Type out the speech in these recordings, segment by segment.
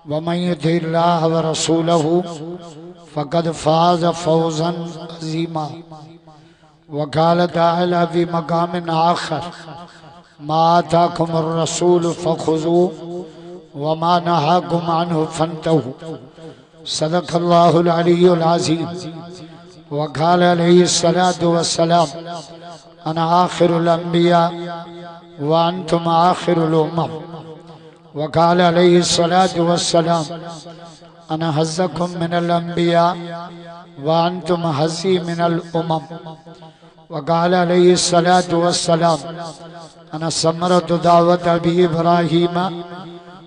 वमन युतिल्लाह व रसूलहु फ़क़द फ़ाज़ फ़ौज़न अज़ीमा। वक़ाल तआला फ़ी मक़ामिन आख़र मा आताकुमुर रसूल फ़ख़ुज़ूहु व मा नहाकुम अन्हु फ़न्तहू। सदक़ल्लाहुल अलियुल अज़ीम। वक़ाल अलैहिस्सलातु वस्सलाम अना आख़िरुल अंबिया व अंतुम आख़िरुल उम्म। वक़ाल अलैहिस्सलातु वस्सलाम अना हज़्ज़कुम मिनल अंबिया व अंतुम हज़्ज़ी मिनल उम्म। वक़ाल अलैहिस्सलातु वस्सलाम अना समरतु दावत अबी इब्राहीम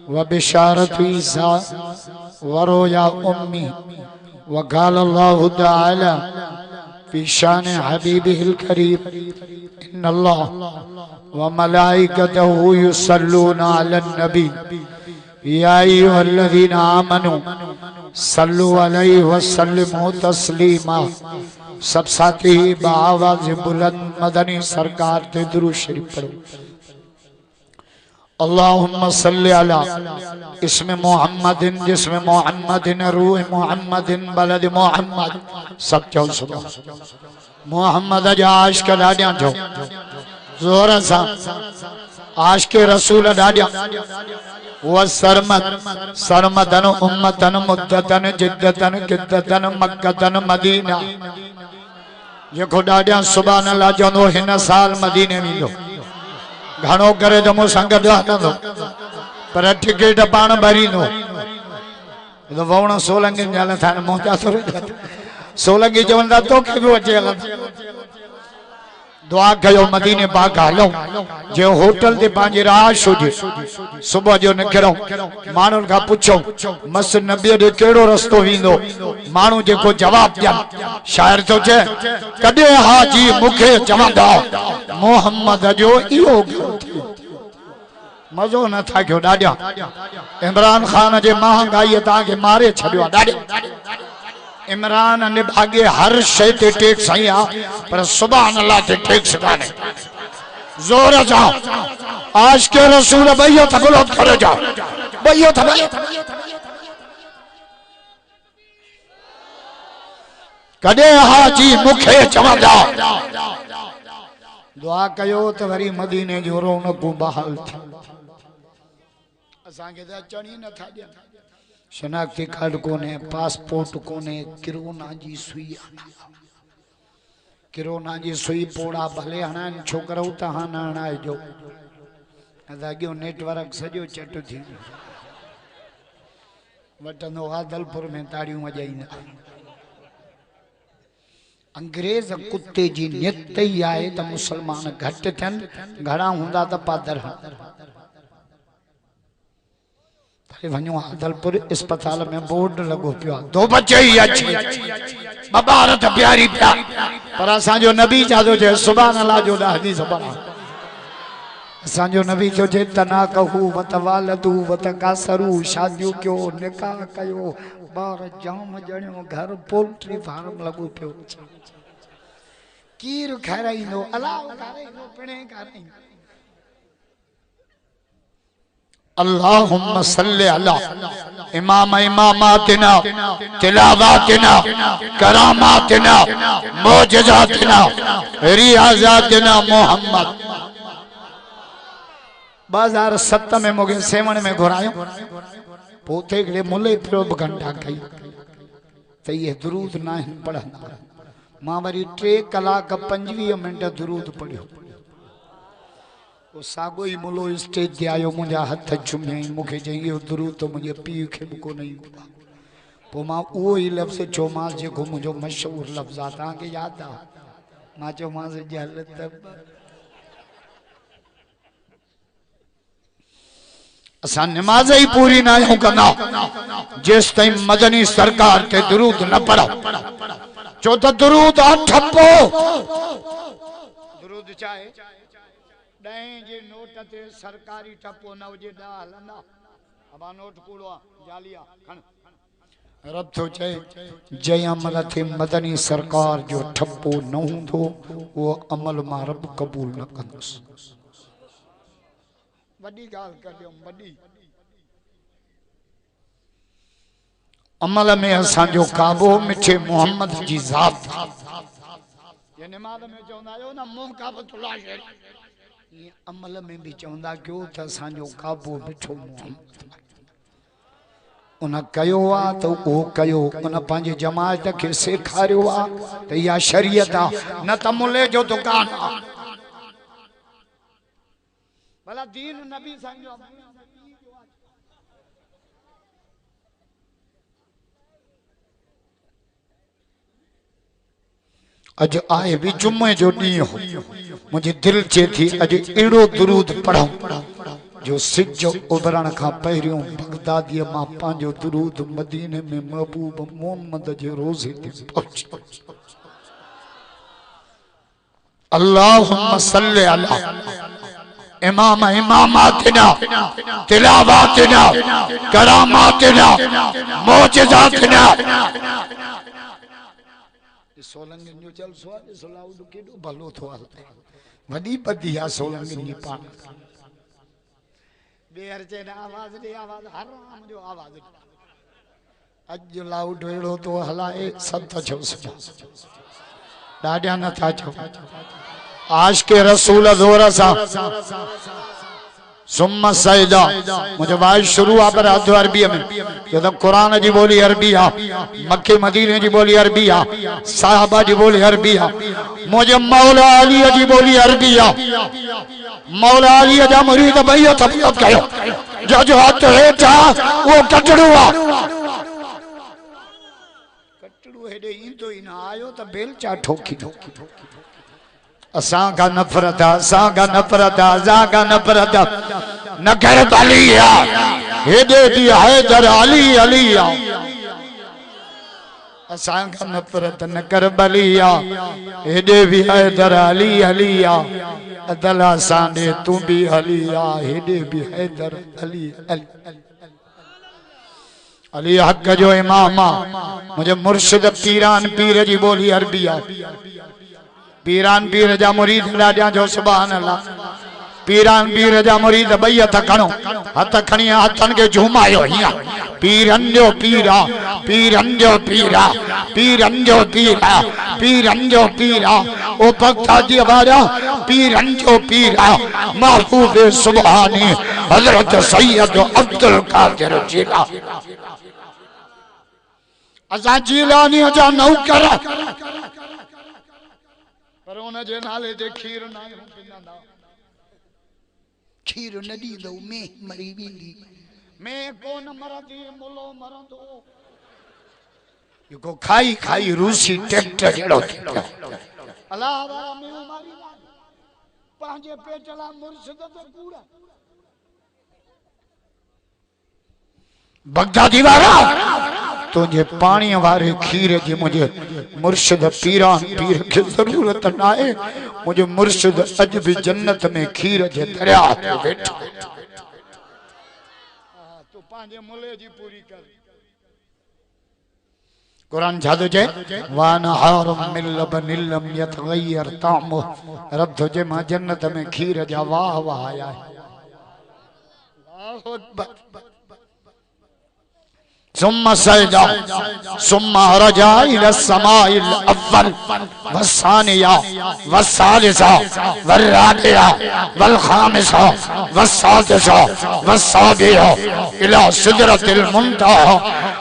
व बिशारतु ईसा व रोया उम्मी। वक़ाल अल्लाहु तआला फ़ी शान हबीबिहिल करीम इन्नल्लाह व मलाइकतहु युसल्लूना अलन नबी या अय्युहल्लज़ीना आमनू सल्लु अलैहि व सल्लिमू तस्लीमा। सब साथी बाआवाज़ बुलंद मदनी सरकार ते दुरूद शरीफ पढ़ो। अल्लाहुम्मा सल्लि अला इस्म मुहम्मदिन जिस्म मुहम्मदिन रूह मुहम्मदिन बलद मुहम्मद। सब चो सुबह मुहम्मद आश का डाडियां जो जोर सा आश के रसूल डाडियां व सरमत सरमतन उम्मतन मुद्दतन जिद्दतन किद्दतन मक्कतन मदीना। जेको डाडियां सुभान अल्लाह चवंदो हिन साल मदीने वेंदो घणो करे तो मूंसां गॾु हलंदो पर टिकट पाण भरींदो। ववण सोलंगियुनि जा लथा मोचा थोरी सोलंगी चवंदा तोखे बि अचे हलंदो। दुआ कयो मदीने पाक हलूं जो होटल ते पंहिंजी राश हुजे सुबह जो निकिरूं माण्हुनि खां पुछूं मस नबीअ ॾे कहिड़ो रस्तो वेंदो। माण्हू जेको जवाब ॾियनि शाइर थो चए कॾहिं हाजी मूंखे चवंदा मोहम्मद जो इहो मज़ो नथा कयो। ॾाढा इमरान ख़ान जे महांगाईअ तव्हांखे मारे छॾियो आहे। ॾाढो इमरान निभागे हर शइ ते टैक्स आई आहे पर सुभान अल्लाह ते टैक्स कान्हे। जोर जाओ आश के रसूल भइयो त बुलंद करे जाओ भइयो त कॾहिं हाजी मूंखे चवंदा। दुआ कयो त वरी मदीने जो रौनकूं बहाल थियूं। असांखे त अचण ई नथा ॾियनि। शनाख्ती कार्ड कोन्हे पासपोर्ट कोन्हे किरोना जी सुई किरोना जी सुई पोड़ा भले हणाइनि छोकिरो त हान हणाइजो अॻियो नेटवर्क सॼो चट थी वठंदो आदलपुर में ताड़ियूं वॼाईंदा। अंग्रेज कुत्ते जी नियत ई आहे त मुसलमान घटि थियनि घणा हूंदा त पादर वञो आदलपुर अस्पताल में बोर्ड लगो पियो दो बच्चे ही अच्छे बाबार त प्यारी पिया पर असांजो नबी चादो जे सुभान अल्लाह जो हदीस पढ़ा। असांजो नबी जो जे तना कहू वतवालदू वतकासरू शादियूं कयो निकाह कयो बार जाम जणियो घर पोल्ट्री फार्म लगो पियो कीर खाराईंदो अलाह खाराईंदो पिणे खाराईंदो। अल्लाहुम्मा सल्लि अला इमाम इमामातिना तिलावातिना करामातिना मौजज़ातिना रियाज़ातिना मोहम्मद। 2007 में मूंखे सेवण में घुरायो पोते हिकिड़े मुले पियो बि घंटा कई त इहे दुरूद न आहिनि पढ़ंदा। मां वरी 3 कलाक 25 मिंट दुरूद पढ़ियो। वो सागो ही मुलो स्टेज ते आयो मुंहिंजा हथ चुमियई मूंखे चई इहो दुरूद तो मुंहिंजे पीउ खे बि कोन ईंदो आहे। पोइ मां उहो ई लफ़्ज़ चयोमांसि जेको मुंहिंजो मशहूरु लफ़्ज़ आहे तव्हांखे यादि आहे। मां चयोमांसि जल त असां निमाज़ ही पूरी ना आहियूं कंदा जेस ताईं मदनी सरकार ते दुरूद न पढ़ो। चो त दुरूद ठप्पो दुरूद चाहे 10 जे नोट ते सरकारी ठप्पो न हुजे 10 हलंदा। अब नोट कूड़ो जालिया खण रब तो चए जय अमल थे मदनी सरकार जो ठप्पो न हूंदो वो अमल मां रब कबूल न कंदुसि। वडी गाल कर दियो वडी अमल में असांजो काबो मिठे मोहम्मद जी ज़ात ये नमाज में चवंदा आहियो न मुंह काबतुल्लाह ये अमल में भी चवंदा कयो त असांजो काबो मिठो मोहम्मद उन कयो आ तो ओ कयो उन पंहिंजे जमात के सेखारियो आ त इहा शरीयत आ न त मुले जो दुकान आ भला दीन नबी संजो अज आए भी जुम्मे जो ॾींहुं हो मुझे दिल चे थी अज एड़ो दुरूद पढ़ो जो सिज उभरण का पहिरियों बगदादी मां पांजो दुरूद मदीने में महबूब मोहम्मद जे रोज़े ते पहुंच अल्लाहुम्मा सल्ली अला इमाम इमामातिना तिलावातिना करामातिना मौजिजातिना सोलंगन जो चल सो सोलाउड केडो भलो थो हलते वडी बदी आ सोलंगन जी पान बेर जे आवाज दे आवाज हराम जो आवाज अज जो लाउड एड़ो तो हलाए सत छो डाडिया न था छो आज के रसूल जोर सा सुम्मा सैदा मुझे बात शुरू आ पर अध अरबी में जो तो कुरान जी बोली अरबी आ मक्के मदीने जी बोली अरबी आ साहबा जी बोली अरबी आ मुझे मौला अली जी बोली अरबी आ मौला अली जा मुरीद भैया तब कयो जो हाथ हेठा वो कटड़ू आ कटड़ू हेडे इंदो ही ना आयो तो बेलचा ठोकी असां का नफरत असां का नफरत असां का नफरत न कर बलिया हेदे दी हैदर अली अलिया असां का नफरत न कर बलिया हेदे भी हैदर अली अलिया अदला सांदे तू भी अलिया हेदे भी हैदर अली अली हक जो इमाम मुझे मुर्शिद पीरान पीर जी बोली अरबिया पीरान पीर जा मुरीद लाडिया जो सुभान अल्लाह पीरान पीर जा मुरीद भई हथ खणो हथ खणी हथन के झूमायो हिया पीरन जो पीरा पीरन जो पीरा पीरन जो पीरा पीरन जो पीरा ओ भक्ता जी वारा पीरन जो पीरा महबूब सुभानी हजरत सैयद अब्दुल कादिर जिला असा जिलानी जा नौकर पर उन जे नाले ते खीर ना पिंदा खीर न ॾींदो में मरी वेंदी में कोन मरंदी मुलो मरंदो इको खाई खाई रूसी ट्रैक्टर जड़ो अल्लाह वाला में मारी पंहिंजे पेटला मुर्शिद ते कूड़ा बगदादी वारा तुझे पानी वारे खीर जी मुझे मुर्शिद पीरान पीर की जरूरत ना है मुझे मुर्शिद अज भी जन्नत में खीर जे दरिया पे बैठो तो पांजे मुले जी पूरी कर कुरान जादू जे वान हारम मिल लबनिल लम यतगयर तामु रब तुझे मां जन्नत में खीर जा वाह वाह आया है अल्लाहु अकबर सुम्मा सजदा सुम्मा रजा इला समाइल अव्वल वसानिया वसालिसा वराबिया वलखामिसा वसादिसा वसाबिया इला सिदरतिल मुंतहा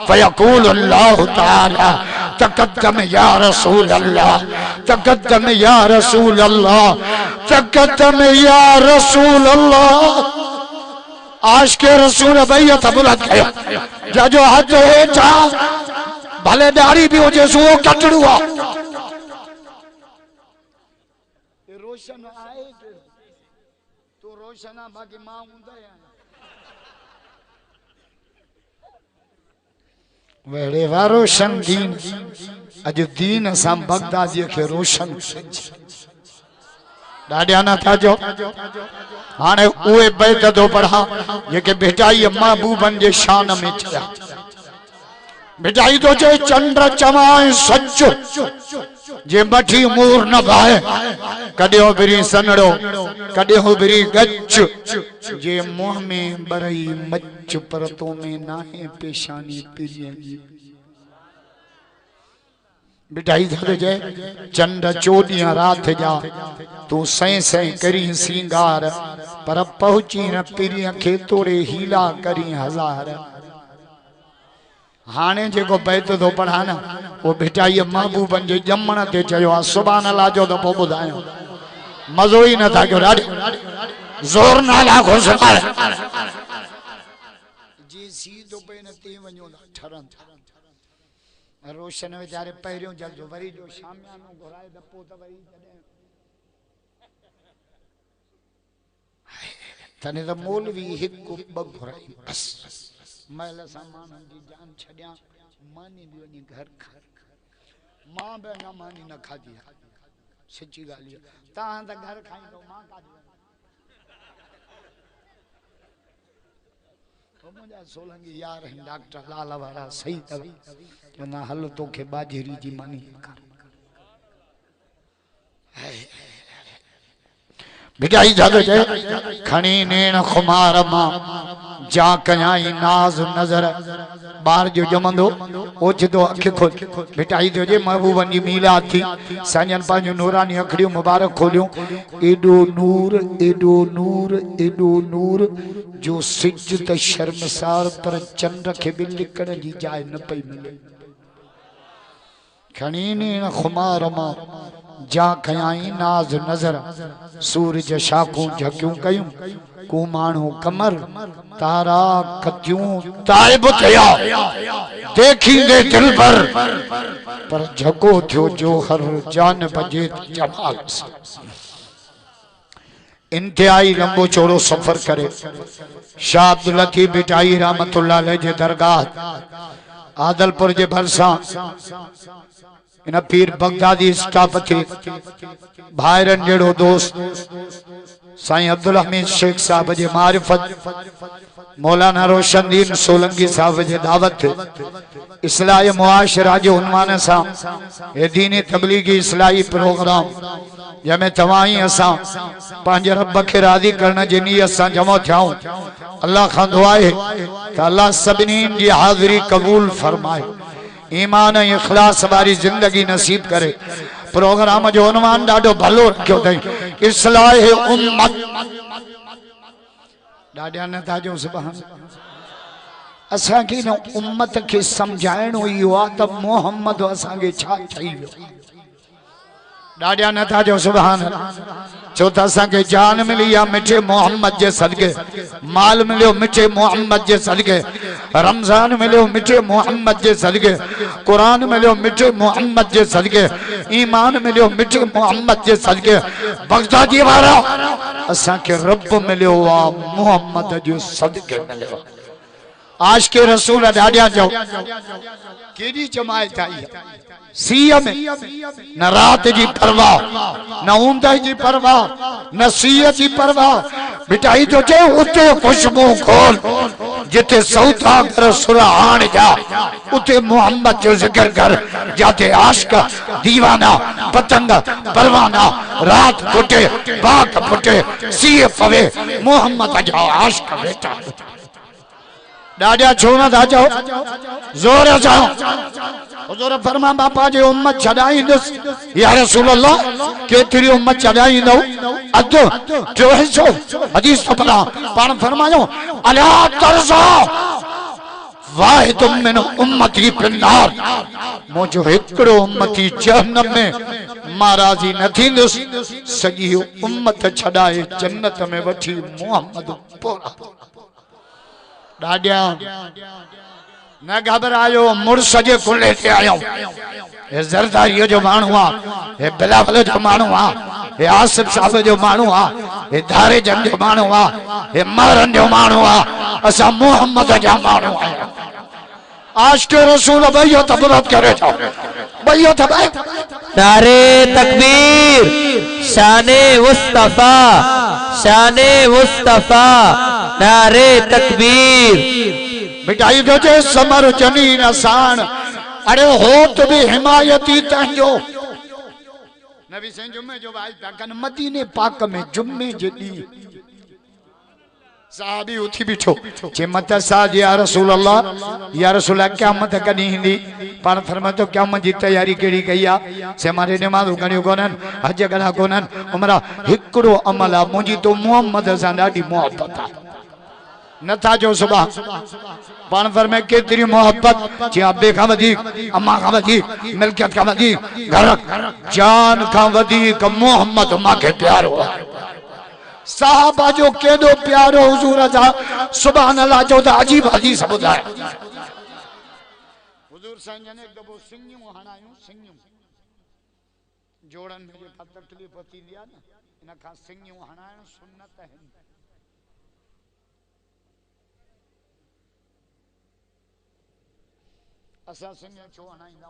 फयकूल अल्लाह तआला तकद्दम या रसूल अल्लाह तकद्दम या रसूल अल्लाह तकद्दम या रसूल अल्लाह आज के रसूल भैया तबुलत कयो जो हाथ हेठा भले दाढ़ी भी हो जैसे वो कटड़ू आ रोशन आए तो रोशन बाकी मां हुंदा है वेड़े वा रोशन दीन अज दीन सा बगदादी के रोशन डाडिया ना था जो हाने उए बैत दो पढ़ा ये के बेटाई महबूबन जे शान में छया बेटाई तो जे चंद्र चमाए सच जे मठी मूर न भाए कडियो बिरी सनड़ो कडियो बिरी गच जे मुंह में बरई मच परतों में नाहे पेशानी पिरियन जी बिठाई थो जे चंड चोॾियां रात जा तू सै सै करी सिंगार पर पहुची न पिरीअ खे तोड़े हीला करी हज़ार। हाणे जेको बैत थो पढ़ा न वो बिठाई महबूबन जे ॼमण ते चयो आहे सुभान अल्लाह जो त पोइ ॿुधायो मज़ो ई नथा कयो ॾाढी ज़ोर ना लागो जी सीधो पे न ते वञो ठरन रोशन वीचारे पहिरियों जल्दो वरी जो शामियानो घुराए त पोइ त वरी तने त मौलवी हिकु ॿ घुराई बस महिल सामान जी जान छॾिया मानी बि वञी घर खा मां बि अञा मानी न खाधी आहे सची ॻाल्हि आहे तव्हां त घर खाईंदो मां काॾे मुंहिंजा सोलंगी यार आहिनि डॉक्टर लाल वारा सही अथव चवंदा हल तोखे बाजरी जी मानी बिगाई जादो जे खणी नेण खुमार मां जा कयाई नाज नजर बार जो जमंदो ओचितो अख खोल बिटाई जो जे महबूबन जी मीलाद थी साजन पांजो नूरानी अखड़ियों मुबारक खोलियो एडो नूर एडो नूर एडो नूर जो सिज त शर्मसार पर चंद्र के भी लिकण जी जाय न पई मिले। खणी नेण खुमार मां जा कयाई नाज नजर सूरज शाखूं झकियूं कयूं को माण्हू कमर तारा कतियूं ताइब कया देखींदे दिल पर झको थियो जो हर जान बजे जमाल इंतहाई लंबो चौड़ो सफर करे शाह अब्दुल लतीफ बिटाई रहमतुल्लाह अलैह जे दरगाह आदलपुर जे भरसा इन पीर बगदादी स्टाफ थे भाइरन जेड़ो दोस्त साईं अब्दुल हमीद शेख साहब जे मारिफत मौलाना रोशनदीन सोलंकी साहब जे दावत इस्लाही मुआशरा जो उन्वान सा ए दीनी तबलीगी इस्लाही प्रोग्राम जमे तवाई असा पांजे रब के राजी करने जे नियत सा जमो थाऊं अल्लाह खां दुआ है त अल्लाह सभिनी जी हाजिरी कबूल फरमाए ईमान इखलास वारी जिंदगी नसीब करे। प्रोग्राम जो उन्वान डाडो भलो रखियो थई इस्लाह उम्मत डाडा नथा जो सुभान असा की न उम्मत के समझाइणो इहो आ त मोहम्मद असा के छा थई वियो डाडा नथा जो सुभान चो त असा के जान मिली या मिठे मोहम्मद जे सदके माल मिलियो मिठे मोहम्मद जे सदके रमजान मिलियो मिठे मोहम्मद जे सदके कुरान मिलियो मिठे मोहम्मद जे सदके ईमान मिलियो मिठे मोहम्मद जे सदके बगदादी वारा असा के रब मिलियो वा मोहम्मद जे सदके मिलियो आज के रसूल डाडिया जाओ केडी जमायत आई सीय में न रात जी परवाह न ऊंदह जी परवाह न सीय जी परवाह बिटाई तो जे उते खुशबू खोल जिते सौता कर सुरहान जा उते मोहम्मद जो जिक्र कर जाते आशिक दीवाना पतंग परवाना रात फुटे बाग फुटे सीय पवे मोहम्मद जा आशिक बेटा डाडिया छोना था जाओ जोर जाओ हुजूर फरमा बापा जे उम्मत छडाईंदस या रसूल अल्लाह केतरी उम्मत छडाईंदो अध जो हिस्सो हदीस पढ़ा पाण फरमायो अला तरजा वाहिद मिन उम्मती फिन्नार मुझो एकड़ो उम्मती जहन्नम में महाराजी न थींदुस सजी उम्मत छडाए जन्नत में वठी मोहम्मद पोरा डाडिया न घबरायो मुर्स जे कुले ते आयो ए जरदारी जो मानू आ ए बिलावल जो मानू आ ए आसिफ साहब जो मानू आ ए धारे जन जो मानू आ ए मारन जो मानू आ असा मोहम्मद जा मानू आ आज के रसूल भैया तबरत करे जाओ भैया तब नारे तकबीर शाने मुस्तफा नारे तकबीर मिटाई दो जे समर जनीन आसान अरे हो तो भी हिमायती तंजो नबी से जुम्मे जो भाई तकन मदीने पाक में जुम्मे जदी साहबी उठी बिठो जे मत साज या रसूल अल्लाह क्या मत कनी हिंदी पर फरमा तो क्या मत जी तैयारी केड़ी कईया से मारे नमाज गणियो कोनन हज गणा कोनन उमरा हिकड़ो अमल आ मुजी तो मोहम्मद सा ॾाढी मोहब्बत आ नथा जो सुबह पान फरमाए केतरी मोहब्बत जे अब्बे का वधीक अम्मा का वधीक मिल्कियत का वधीक घर जान का वधीक मोहम्मद माके प्यारो साहबा जो केदो प्यारो हुजूर जा सुभान अल्लाह जो त अजीब हदीस बुधाए हुजूर साईं ने एक दफो सिंगियूं हणायूं सिंगियूं जोड़न में जेका तकलीफ थींदी आ न इन का सिंगियूं हणाइण सुन्नत है असा सिंगियूं छो हणाईंदा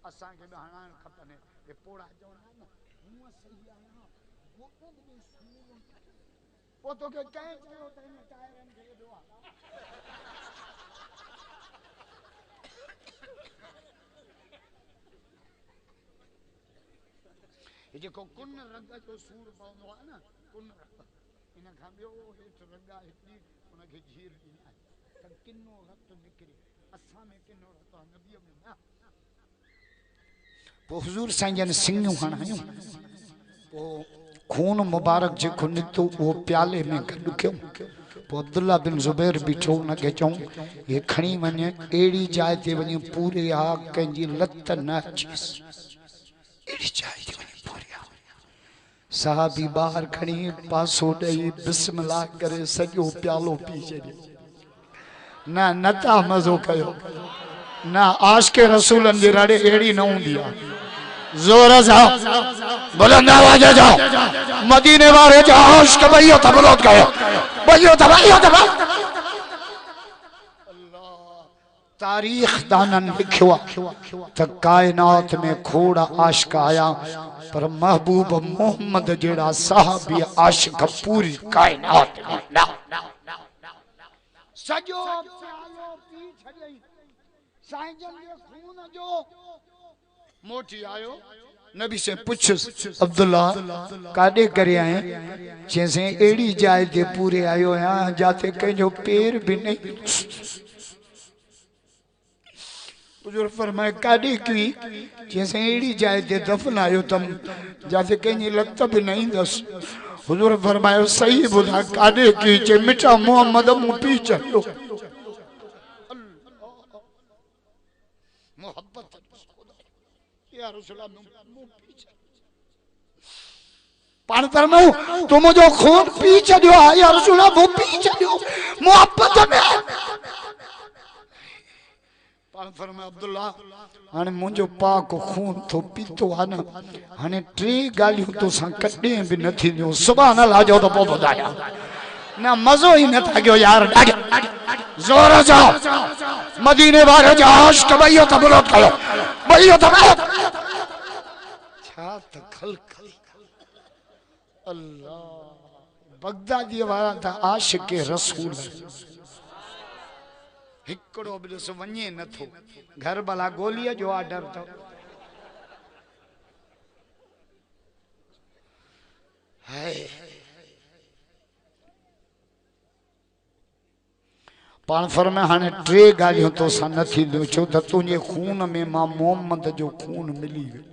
असा के हणाइण खपने ये पोड़ा जोड़ा न हुआ सही आ वो वो तो के कहे चयो त इन टायरन के दुआ ये जेको कुन रंग जो सूर पवंदो आहे न कुन रंग इन खां ॿियो हेठि रंगा हिकिड़ी उनखे झीर ॾींदा त किनो रत निकिरे असां में किनो रत आहे नबीअ में न पोइ हुजूर साईं जन सिंगियूं हणायूं पोइ खून मुबारक जेको निकितो वो प्याले में गॾु कयूं पोइ अब्दुल्ला बिन ज़ुबैर बीठो उनखे चऊं ये खणी वञे अहिड़ी जाइ ते वञी पूरे आ कंहिंजी लत न अचेसि अहिड़ी जाइ ते वञी पूरे आ साहबी ॿाहिरि खणी पासो ॾेई बिस्मिल्लाह करे सॼो प्यालो पी छॾियो न नथा मज़ो कयो न आशिक़ रसूलनि जी रड़े अहिड़ी न हूंदी आहे जोर जा बुलंद आवाज जा मदीने वाले जा आशिक़ भइयो त बुलंद कयो भइयो त अल्लाह तारीख दानन लिखियो त कायनात में खोड़ आशिक़ आया पर महबूब मोहम्मद जेड़ा साहबी आशिक़ पूरी कायनात में ना सजो प्यालो पी छॾई साईं जन जे खून जो मोटी आयो नबी से पूछ अब्दुल्ला काडे करे आए जैसे एड़ी जाए ते पूरे आयो यहां जाते कहीं पैर भी नहीं हुजूर फरमाए काडे की जैसे एड़ी जाए ते दफन आयो तम जाते कहीं लत भी नहीं दस हुजूर फरमाए सही बुधा काडे की जे मिठा मोहम्मद मुंह पी चलो मोहब्बत या रसूलल्लाह मुंह पी पान फरमाऊं तुम जो खून पी छड़ियो या रसूलल्लाह मुंह पी छड़ियो मोहब्बत में पान फरमाए अब्दुल्ला हाने मुंजो पाक खून तो पीतो आ न हाने टे गालियों तो सा कॾे भी न थींदियूं सुभान अल्लाह जो तो पोइ ॿुधाया ना मज़ो ही न था गयो यार जोर जा मदीने वाले जा आशिक़ भइयो त बुलंद कयो भइयो त छा त खल्क अल्लाह बगदादी वाला था आशिक़ रसूल हिकड़ो भी दस वने न थो घर भला गोलिया जो ऑर्डर तो हाय पान फरमाए हाने टे गालियों तो सा न थींदियूं छो त तुंहिंजे खून में मां मोहम्मद जो खून मिली वियो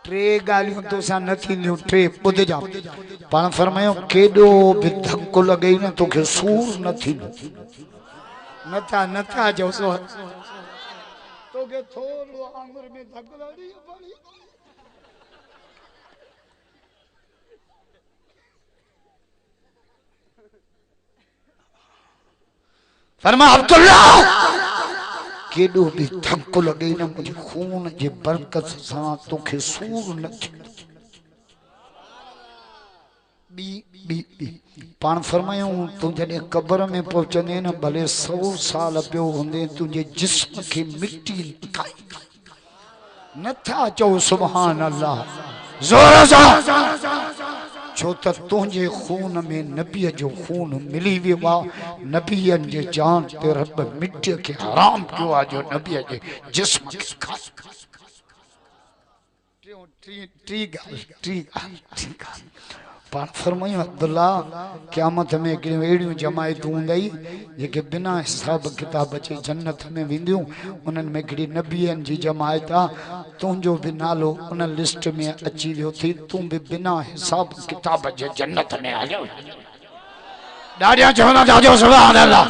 टे गालियों तो सा न थींदियूं टे ॿुध जा पान फरमायो केॾो भी धक्को लॻई न तोखे सूर न थींदो नथा नथा जो सो तोखे थोरो आंगुर में धक लड़ी पड़ी फरमा अब्दुल्ला केडो भी धक्को लगे ना मुझे खून जे बरकत सा तोखे सूर न थींदो बी बी बी पान फरमायूं तू जॾहिं कब्र में पहुचंदे न भले 100 साल पियो हूंदे तुंहिंजे जिस्म खे मिट्टी नथा चओ सुभान अल्लाह जोर सां छो त तुंहिंजे खून में नबीअ जो खून मिली वियो आहे नबीअनि जे जान ते रब मिट्टीअ खे हराम कयो आहे जो नबीअ जे जिस्म खे खास टी ॻाल्हि पाण फरमायो अब्दुल्ला क़यामत में अहिड़ियूं जमायतूं हूंदई जेके बिना हिसाब किताब जे जन्नत में वेंदियूं उन्हनि में हिकिड़ी नबीअनि जी जमायत आहे तुंहिंजो बि नालो उन लिस्ट में अची वियो थी तूं बि बिना हिसाब किताब जे जन्नत में हलियो ॾाढियां चवंदा जाजो सुभान अल्लाह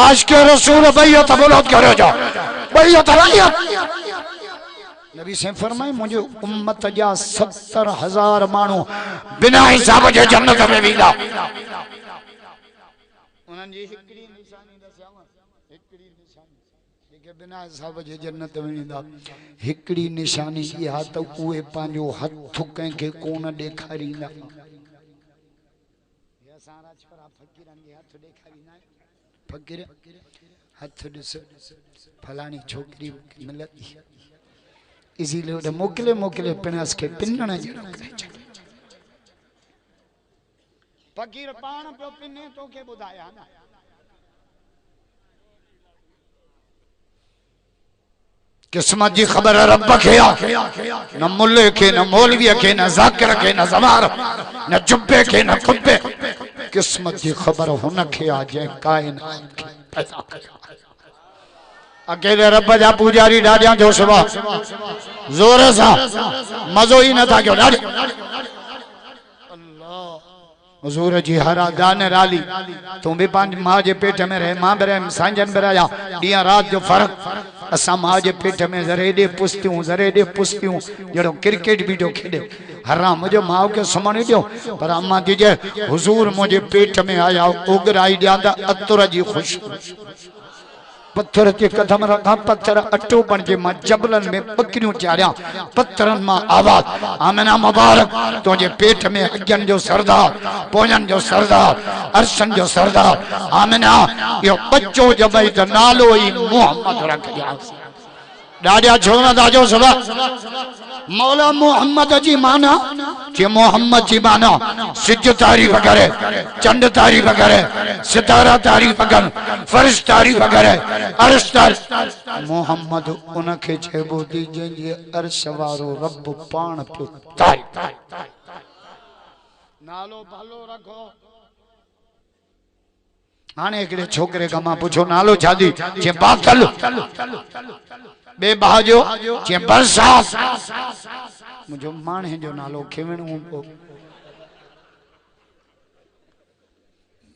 आशिक़ रसूल बैयत बुलंद करो जो बैयत नबी से फरमाए मुझे उम्मत जा 70,000 मानू बिना हिसाब जे जन्नत में वेंदा उन्हनि जी हिकड़ी निशानी दस्याव हिकड़ी निशानी जेके बिना हिसाब जे जन्नत में वेंदा हिकड़ी निशानी इहा त उहे पंहिंजो हथ कंहिंखे कोन ॾेखारींदा असां छोरा फ़कीरनि जे हथ ॾेखारींदा फ़कीर हथ ॾिस फलाणी छोकिरी मिलंदी इसीलिए मोकिले मोकिले पिणस के पिनण जहिड़ो करे छॾे फ़कीर पाण पियो पिने तोखे ॿुधाया न किस्मत जी ख़बर रब खे आहे न मुल्ले खे न मौलवीअ खे न ज़ाकिर खे न ज़मार न जुब्बे खे न कुब्बे किस्मत जी ख़बर हुन खे आहे जंहिं काइनात खे पैदा कयो अकेले रब जा पुजारी ॾाढियां जो सुभाउ ज़ोर सां मज़ो ई नथा कयो ॾाढी हुज़ूर जी हर गान राली तू भी पांच मां जे पेट में रहे मां भी रहे सांजन भी रहा ॾींहं रात जो फर्क असां मां जे पेट में ज़रे ॾे पुस्तियूं जड़ो क्रिकेट भी जो खेॾे हराम मुझे माउ के सुम्हण ॾियो पर अम्मा दीजे हुज़ूर मुझे पेट में आया उगराई ॾियां अतुर जी खुशबू पत्थर के कदम रखा पत्थर अटो बन जे मां जबलन में बकरियों चारिया पत्थरन मां आवाज आमिना मुबारक तुझे पेट में अजन जो सरदार पोजन जो सरदार अरशन जो सरदार आमिना यो बच्चो जबई त नालो ही मोहम्मद रख जा ॾाढा छोरा दाजो सभा मौला मोहम्मद जी माना जे मोहम्मद जी माना सिज तारीफ करे चंद तारीफ करे सितारा तारीफ करे फर्श तारीफ करे अर्श मोहम्मद उनखे चइबो थी जंहिंजे अर्श वारो रब पाण पियो तारीफ नालो भलो रखो हाणे हिकिड़े छोकिरे खां मां पुछो नालो छा दी जे बादल बे बाजो जे बरसात मुझो माणे जो नालो खेवणो हो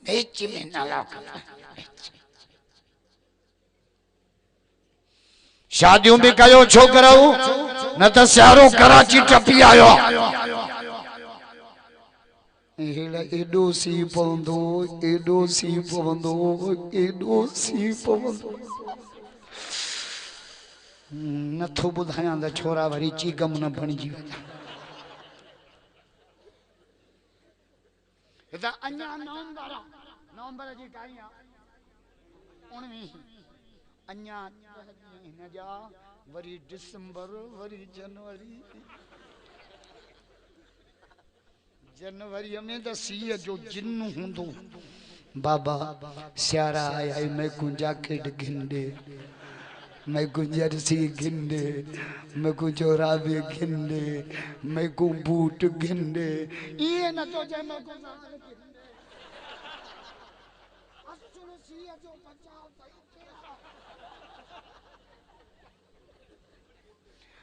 बेच में नाला शादियों भी कयो छोकरो न त सियारो कराची टपी आयो एडो सी पवंदो नथो बुधाया त छोरा वरी चीगम न बणजी वञा अञा नवंबर जी टाइम अञा हिन जा वरी दिसंबर वरी जनवरी में त सीअ जो जिन हूंदो बाबा सियारा आया मैं गुंजा के गिंडे मैं गुंजरसी गिंडे मैं को जोराबे गिंडे मैं को बूट गिंडे ये न तो जे मैं को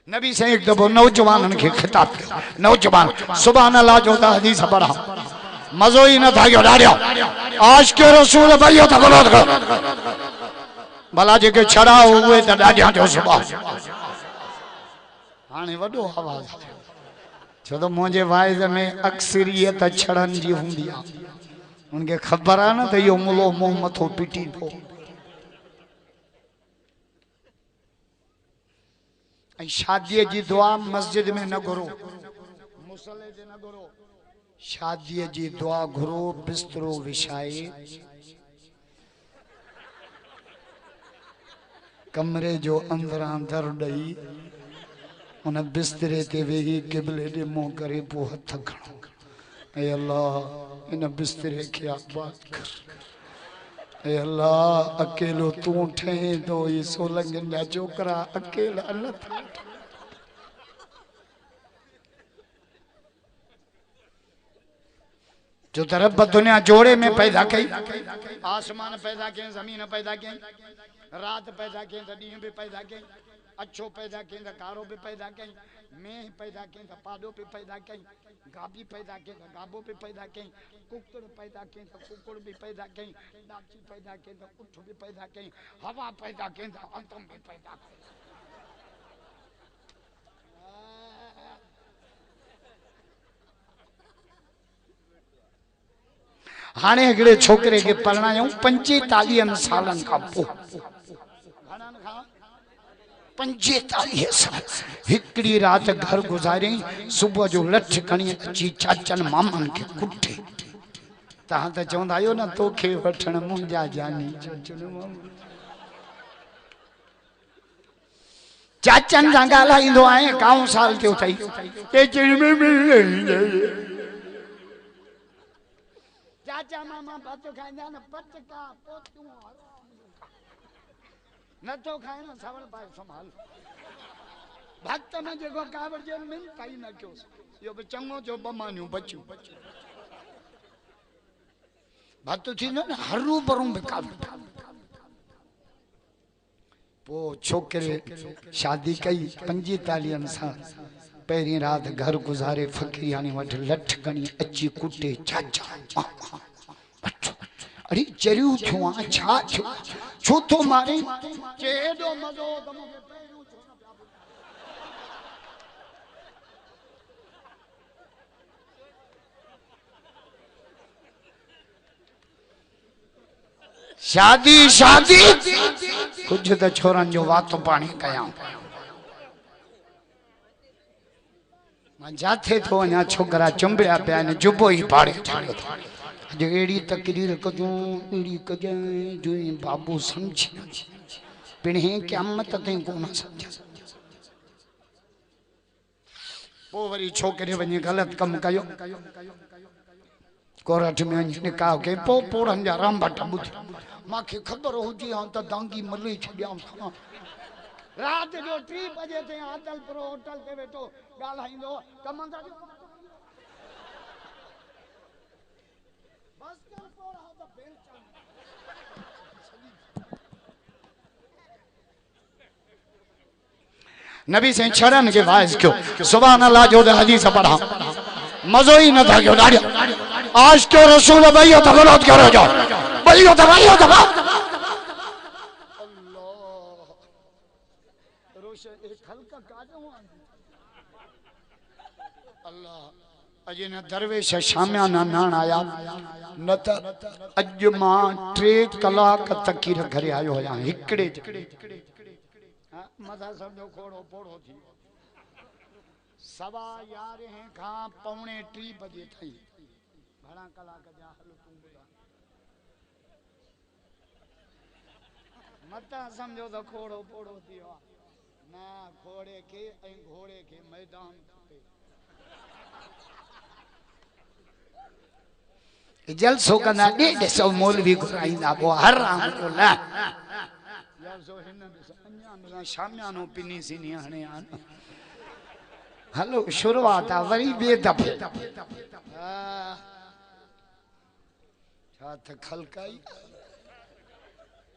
नबी से एक दफो नौजवानन के खिताब नौजवान सुभान अल्लाह जो हदीस पढ़ा मजो ही न था गयो ॾाढो आशिक़ रसूल भइयो त बोलो भला जेके छड़ा हुए त ॾाढा जो सुभाउ हाणे वॾो आवाज़ छो तो मुंहिंजे वाइज़ में अक्सरियत छड़न जी हूंदी आहे उनके ख़बर आहे न त इहो मुलो मुंहुं मथो पिटींदो शादी जी दुआ मस्जिद में न घुरो मुसले ते न घुरो शादी जी दुआ घुरो बिस्तरो विछाए कमरे जो अंदरां दर ॾई उन बिस्तरे ते वेही क़िबले ॾे मुंहुं करे पोइ हथ खणो ऐ अल्लाह इन बिस्तरे खे आबाद कर ऐ अल्लाह अकेलो तू ठहे तो ये सोलंगन जा छोकरा अकेला न था जो तरफ दुनिया जोड़े में पैदा कई, आसमान पैदा किए, जमीन पैदा किए, रात पैदा किए, ॾींहं भी पैदा किए, अच्छो पैदा किए, कारो भी पैदा कई, मेह पैदा किए, पाडो भी पैदा कई, गाबी पैदा किए, गाबो भी पैदा कई, कुकुड़ पैदा किए, कुकुड़ भी पैदा कई, डाची पैदा किए, उठ भी पैदा कई, हवा पैदा किए, आतम भी पैदा कई। हाने हिकिड़े छोकरे के परणायूं 45 सालन खां पोइ, 45 साल हिकिड़ी रात घर गुजारी, सुबह जो लठ खणी अची चाचन मामन के कुटे। तहां त चवंदा आहियो न तोखे वठण मुंहिंजा जानी चाचन सां ॻाल्हाईंदो आहियां, काऊं साल थियो अथई, चाचा मामा भत खाईंदा न, भत का पोतूं नथो खाए न, सवल पाए संभाल भक्त में जेको कावड़ जे मिन काई न कयो, यो बि चङो जो बमानियूं बचियूं भत थींदो न हरू भरू बि कावड़। पो छोकरे शादी कई 45 साल, पहिरीं रात घर गुजारे फकीरानी वटि लठ खणी अची कुटे चाचा अरे चरियूं थियो आहे, छा थियो, छो थो मारे, चेडो मज़ो त मूंखे पहिरियों छो न पिया ॿुधायो। शादी शादी कुछ तो छोरन जो वातो पानी कयां, जाथे तो वञा छोकरा चुंबिया पिया आहिनि, जुबो ई पाड़े छाड़ियो। अॼु अहिड़ी तकरीर कजूं, अहिड़ी कजां जो बाबू सम्झे पिणे क़यामत ताईं कोन सम्झे। पोइ वरी छोकिरे वञी ग़लति कमु कयो, कोरठ में वञी निकाह कई, पोइ पोड़नि जा रामभट ॿुधी, मूंखे ख़बर हुजे हा त दांगी मले छॾियां। रात जो 3 बजे ते आदलपुर होटल ते वेठो ॻाल्हाईंदो, कमंदा जो बस कर पोड़ा त बेल चल। नबी से छड़न के वाइस क्यों, सुभान अल्लाह जो हदीस पढ़ा, मजो ही न था क्यों दाढ़ी। आज क्यों रसूल भाइयों तो गलत करो जाओ, भाइयों तो अजे न दरवेश शामिया ना नान आया न त अज मां 3 कलाक तकीर घरे आयो या हिकड़े मथा समझो खोड़ो पोड़ो थी 11:15 खां 2:45 बजे ताईं घणा कलाक जा हल तूं ॿुधा, मथा समझो तो खोड़ो पोड़ो थी वियो न। खोड़े के ऐं घोड़े के मैदान जलसो कंदा 150 मौलवी घुराईंदा पो हर राम को न जलसो हिन अञा शामियानो पिनी सिनी हणे आन हलो शुरुआत आ वरी बे दफे छा त खलकाई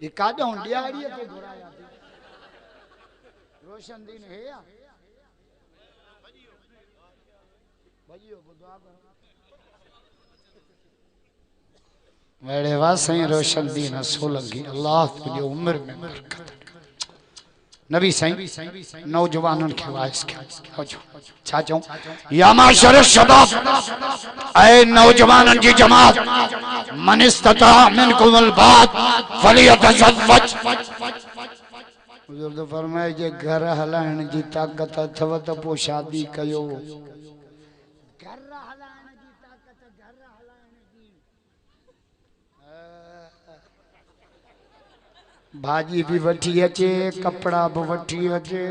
ये काडो ॾियारी ते घुराया रोशन दिन है या भजियो बुधा मेरे वासई रोशन दीन सोलंगी अल्लाह तुझे उम्र में बरकत। नबी साईं नौजवानन के वाइस के छा चऊं या माशर शबाब ऐ नौजवानन जी जमात मन इस्तता मिनकुम अलबात फलियतज़व्वज। हुजूर तो फरमाए जे घर हलाइण जी ताकत अथव त पो शादी कयो। भाजी भी वठी अचे कपड़ा भी वठी अचे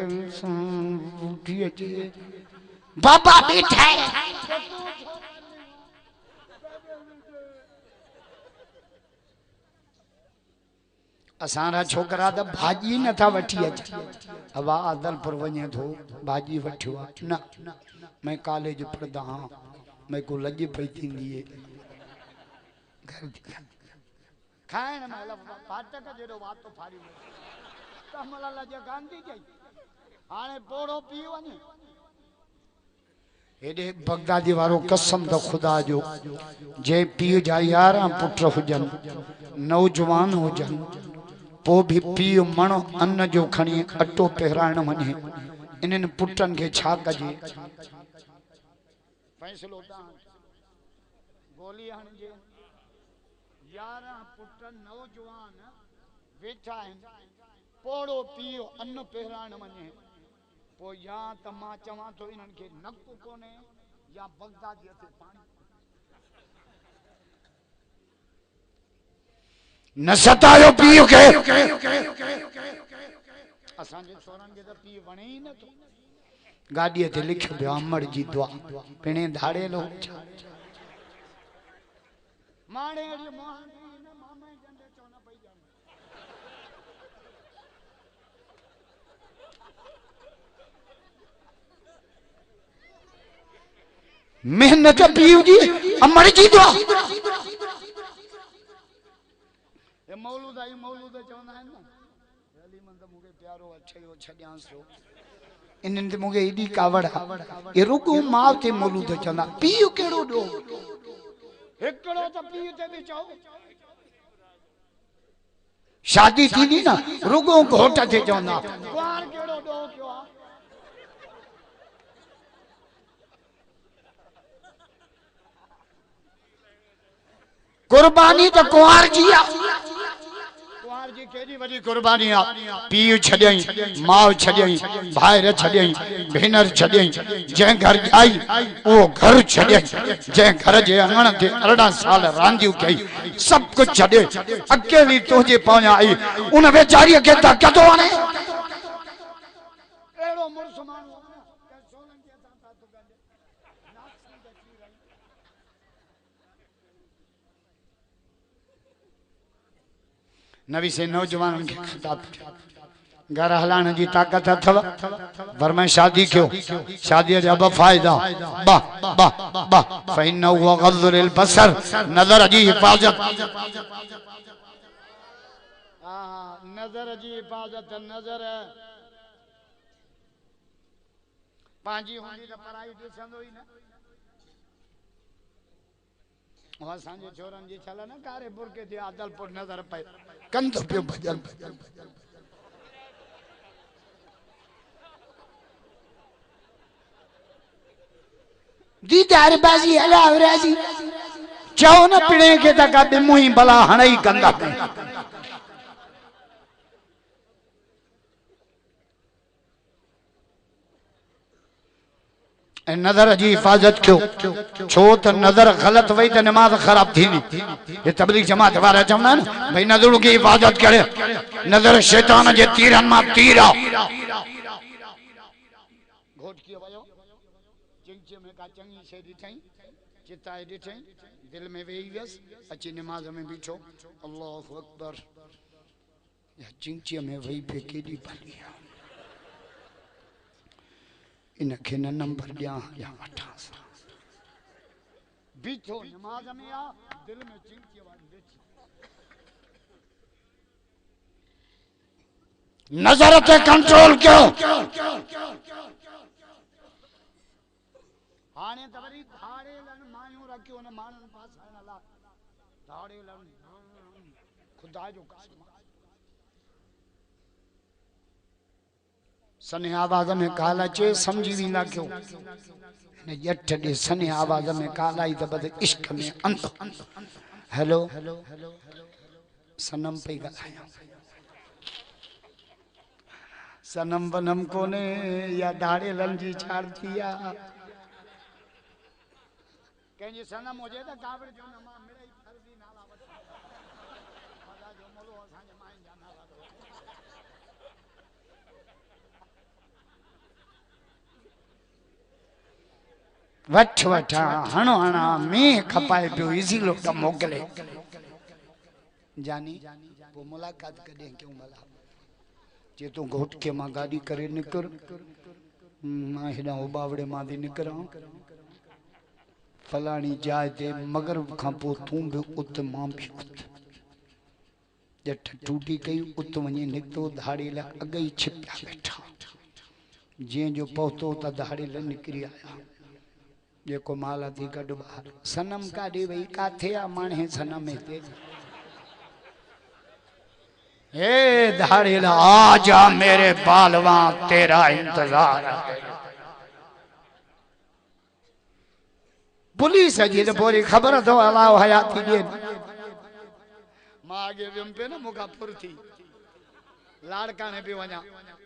बाबा बैठा है असारा छोकरा तो भाजी न था वठी अचे हवा आदलपुर वने थो भाजी वठियो न मैं कॉलेज पढ़दा हाँ मैं को लज पई थींदी है खाइण महिल फाटक जहिड़ो वातो फाड़ी कमल जे गांधी चई हाणे पोड़ो पी वञे हेॾे बगदादी वारो कसम त ख़ुदा जो जे पीउ जा 11 पुट हुजनि नौजवान हुजनि पोइ बि पीउ मण अन्न जो खणी अटो पहिराइण वञे इन्हनि पुटनि खे छा कजे फैसलो गोली हणजे 11 पुट नौजवान वेठा आहिनि पोड़ो पीउ अन्न पहिराइण वञे पोइ या त मां चवां थो इन्हनि खे नक कोन्हे या बगदादी ते पाणी न सतायो पीउ खे असांजे छोरनि खे त पीउ वणे ई नथो गाॾीअ ते लिखियो पियो अमर जी दुआ पिणे धाड़े लो माणे अड़ी मोहन मामा जंदे चोना पई जाम मेहनत पीउ जी अमर जी दुआ ये मौलूद आई मौलूद चवंदा आहिनि न अली मन त मूंखे प्यारो अछयो छॾियांसि थो इन्हनि ते मूंखे एॾी कावड़ ये रुगो माउ ते मौलूद चवंदा पीउ कहिड़ो ॾो हिकिड़ो त पीउ ते बि चओ शादी थींदी न रुगो घोट ते चवंदा कुंवार कहिड़ो ॾो कयो आहे कुर्बानी तो कुंवार जी कुंवार जी केडी वडी कुर्बानी आ पीउ छॾियई माउ छॾियई भाइर छॾियई भेनर छॾियई जंहिं घर आई वो घर छॾियई जंहिं घर जे अंगण ते 18 साल रांदियूं कई सब कुछ छॾे अकेली तुंहिंजे पहुया आई उन वेचारीअ खे त कदो वणे एड़ो मुर्स माण्हू नबी से नौजवान के खिताब घर हलाने की ताकत अथव वरमे शादी क्यों शादी जा ब फायदा बा बा बा फइन्नहु गज़्ज़ु लिल बसर नजर जी हिफाजत नजर जी हिफाजत नजर पांजी होंदी त पराई ॾिसंदो ई न असांजे छोरनि जी छल न कारे बुरके ते आदलपुर नजर पए कंदो पियो भजन दीदार बाजी हलावराजी चओ न पिणे खे त का बिमुही भला हणे ई कंदा नजर जी हिफाजत क्यों छो त नजर गलत वही तो नमाज खराब थी ये तबलीग जमात वारा चवंदा आहिनि भाई नजर की हिफाजत करे नजर शैतान जे तीरन मां तीर आ घोट कियो वयो चिंचे में का चंगी शे ॾिठई चिताए ॾिठई दिल में वेही वियस अची नमाज में बीठो अल्लाहु अकबर या चिंचे में वेही पे केडी भली इनखे न नंबर दिया या वठा बीठो नमाज में आ दिल में चिंची वाली बैठी नजर ते कंट्रोल क्यों हाने त वरी धाड़े लन मायूं रखियो न मानन पास अला धाड़े लन खुदा जो कसम सने आवाज में काल अचे समझी वींदा क्यों ने जट दे सने आवाज में काल आई त बद इश्क में अंत हेलो सनम पे गलाया सनम बनम कोने या दाड़े लन जी छाड़ थिया कंहिंजी सनम हुजे त कावड़ जो न मां मिड़ई फर्जी नाला वठा मदा जो मोलो असांजे माइन जा नाला वठ वठा हणो हणा में खपाए पियो इजी लोग मोकले जानी वो मुलाकात कदे क्यों भला जे तू घोट के मां गाड़ी करे निकर मां हेडा उबावड़े मां दी निकरा फलानी जाए ते मगरब खां पोइ तूं बि उत मां बि उत जठ टूटी कई उत वञी निकितो धाड़ी लाइ अॻ ई छिपिया वेठा जीअं जो पहुतो त धाड़ी लाइ निकिरी आया जेको माल थी कढ ॿाहिरि सनम काॾे वई काथे आहे माणे सनम हिते हे धाड़ी लाइ आ जा मेरे बालवा तेरा इंतजार है पुलिस जी तो पूरी खबर तो अलाउ हयाती जे मां आगे वियम पे न मुका फुर थी लाड़काने पे वञा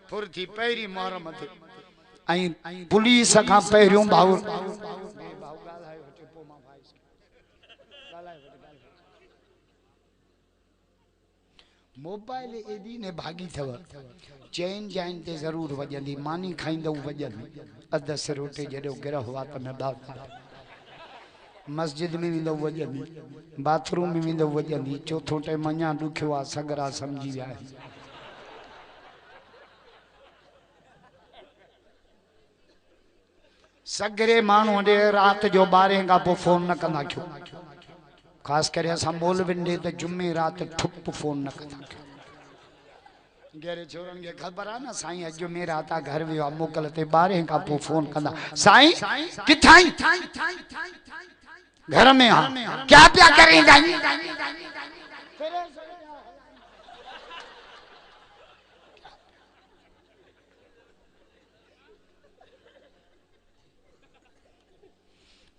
फुर थी पहिरी मुहर्रम ते आई पुलिस का पहिरियों भाउ मोबाइल एडी ने भागी थव चैन जाइन ते जरूर वजंदी मानी खाइंदो वजंदी अध सरोटे जडो गिरह हुआ त न बात मस्जिद में विंदो वजंदी बाथरूम में विंदो वजंदी चौथो टाइम अञा ॾुखियो आहे सगरा समझी विया सगरे माण्हू ॾे राति जो 12 खां पोइ फोन न कंदा कयो ख़ासि करे असां मोल विंडे त जुमे राति ठुप फोन न कंदा कयो गेरे छोरनि खे ख़बर आहे न साईं अॼु में राति घर वियो आहे मोकल ते 12 खां पोइ फोन कंदा साईं किथां घर में हाँ क्या प्या करेंगे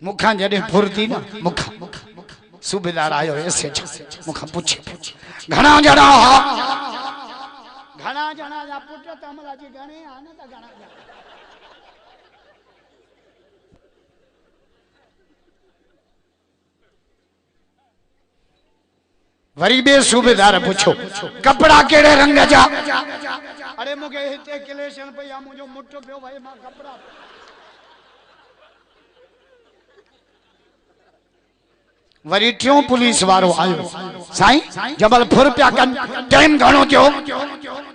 मुखा जडे फुरती ना मुखा सूबेदार आयो ऐसे मुखा पूछे घना जड़ा जा पुट तमला जी घणे आने त घना वरी बे सूबेदार पूछो कपड़ा केड़े रंग जा अरे मुके हिते क्लेशन पे या मुजो मुट्ठो पियो भाई मां कपड़ा वरी टियों पुलिस वारो आयो साईं जबलपुर पिया कन टाइम घणो थियो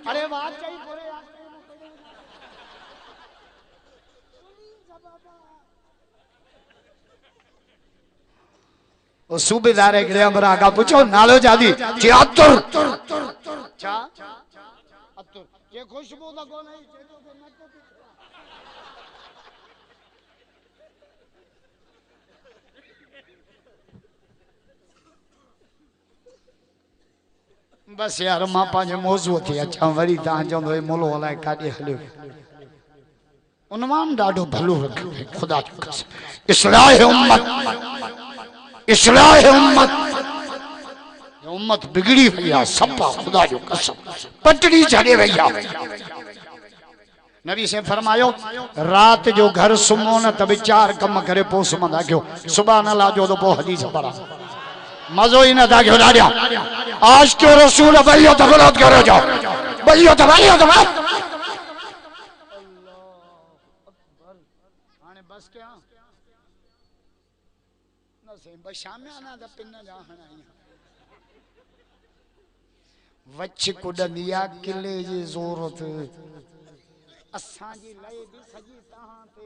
अरे बात चई पूरे ओ सूबेदार के हमरा का पूछो नालो जादी जे अतुर अच्छा अतुर ये खुशबू दा कोन है बस यार मां पांजे मौजू थी अच्छा वरी ता चंदो मोलो हलाए काडे हलियो उनवान डाडो भलो रखो खुदा की कसम इस्लाह उम्मत उम्मत बिगड़ी भैया सपा खुदा जो कसम पटड़ी चढ़े भैया नबी से फरमायो रात जो घर सुमो न तब 4 कम करे पो सुमंदा क्यों सुभान अल्लाह जो तो पो हदीस पढ़ा मजो ही न था क्यों डाडिया आज क्यों रसूल भाइयों तो गलत करो जाओ भाइयों तो बस क्या शाम आना द पिन जा वच कुडंदिया किले जी ज़रूरत असां जी लय दी सजी तहां ते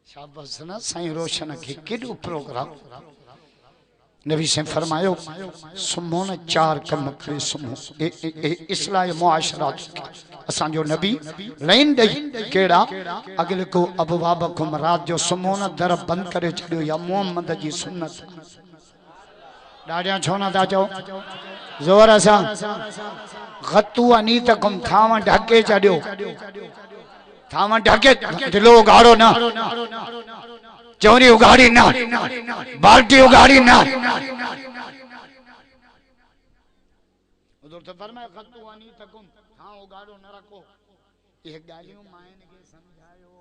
शाबाश ना साईं रोशन के केडो प्रोग्राम नबी से फरमायो सुमो न 4 कम करे सुमो इस्लाह मुआशरात असां जो नबी लाइन दई केड़ा अगले को अबवाबकुम रात जो सुमो न दर बंद करे छडियो या मोहम्मद जी सुन्नत डाडिया छोना ता चो जोर असां गतु अनीतकुम थाव ढके छडियो थाव ढके दिलो गाड़ो ना चौरी उगाड़ी ना बाल्टी उगाड़ी ना उधर तो फरमाया खत्तु आनी तकुम हां उगाड़ो न रखो ये गालियों मायन के समझायो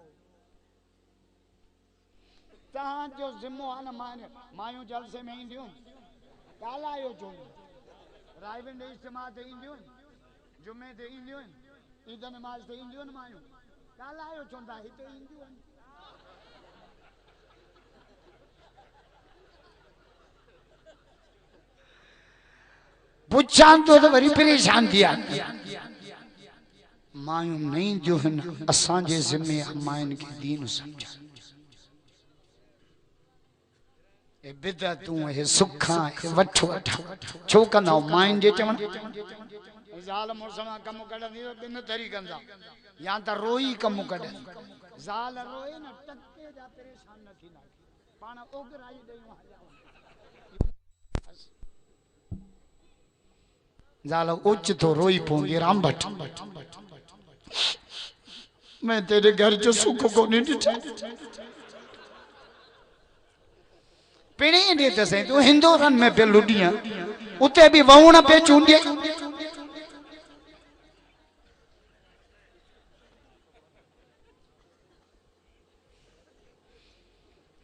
तहां जो जिम्मो आन माने मायूं जलसे में इंदियूं कालायो जो रायविंड इज्तिमा ते इंदियूं जुमे ते इंदियूं ईद नमाज ते इंदियूं मायूं कालायो चोंदा हिते इंदियूं पुछान तो वरी परेशान थिया मायूं नहीं जो असां जे जिम्मे मायन के दीन समझा ए बिदतूं ए सुखा ए वठ वठ छो कंदा माइन जे चवण ज़ाल मुर्समा कम कढंदी बिन तरी कंदा या त रोई कम कढ ज़ाल रोए न टके जा परेशान न थींदा पाण ओगराई ॾेयूं ज़ाल उच तो रोई पवंदी राम भट मैं तेरे घर जो सुख को नहीं ॾिठा पिणे ॾे त सही तूं हिंदुस्तान में पे लुडिया उते भी वहुण पे चूंडे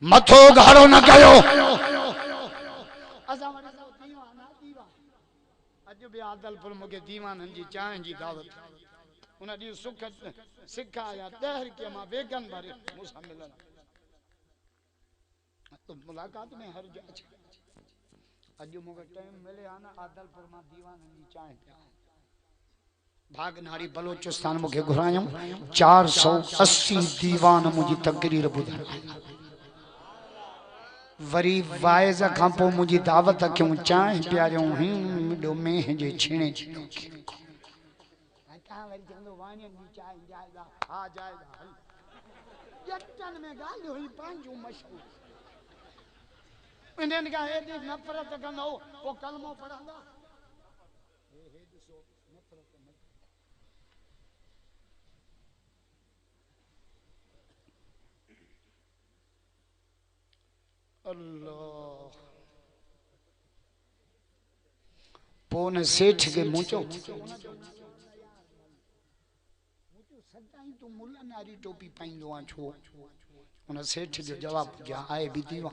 मथो घाड़ो न कयो अज भी आदलपुर मुके दीवानन जी चाह जी दावत उन दी सुख सिखा या दहर के मां वेगन भरे मुसा मिलन तो मुलाकात में हर जा अज मुके टाइम मिले आना आदलपुर मां दीवानन जी चाह भागनाड़ी बलोचिस्तान मुके घुरायम 480 दीवान मुजी तकरीर बुधा वरी वाइज खां पो मुजी दावत क्यों चाह प्यारियों हिंडो में जे छेणे जी ता वरी चंदो वाणियन जी चाह जायदा हा जायदा जटन में गाल हुई पांजो मशहूर इन्हन का एडी नफरत कंदो वो कलमो पढ़ंदा हे दिसो नफरत न अल्लाह पोन सेठ के मुचो सदाई तो मुल्ला नारी टोपी पाइंदो आ छो उन सेठ जो जवाब जा आए भी दीवा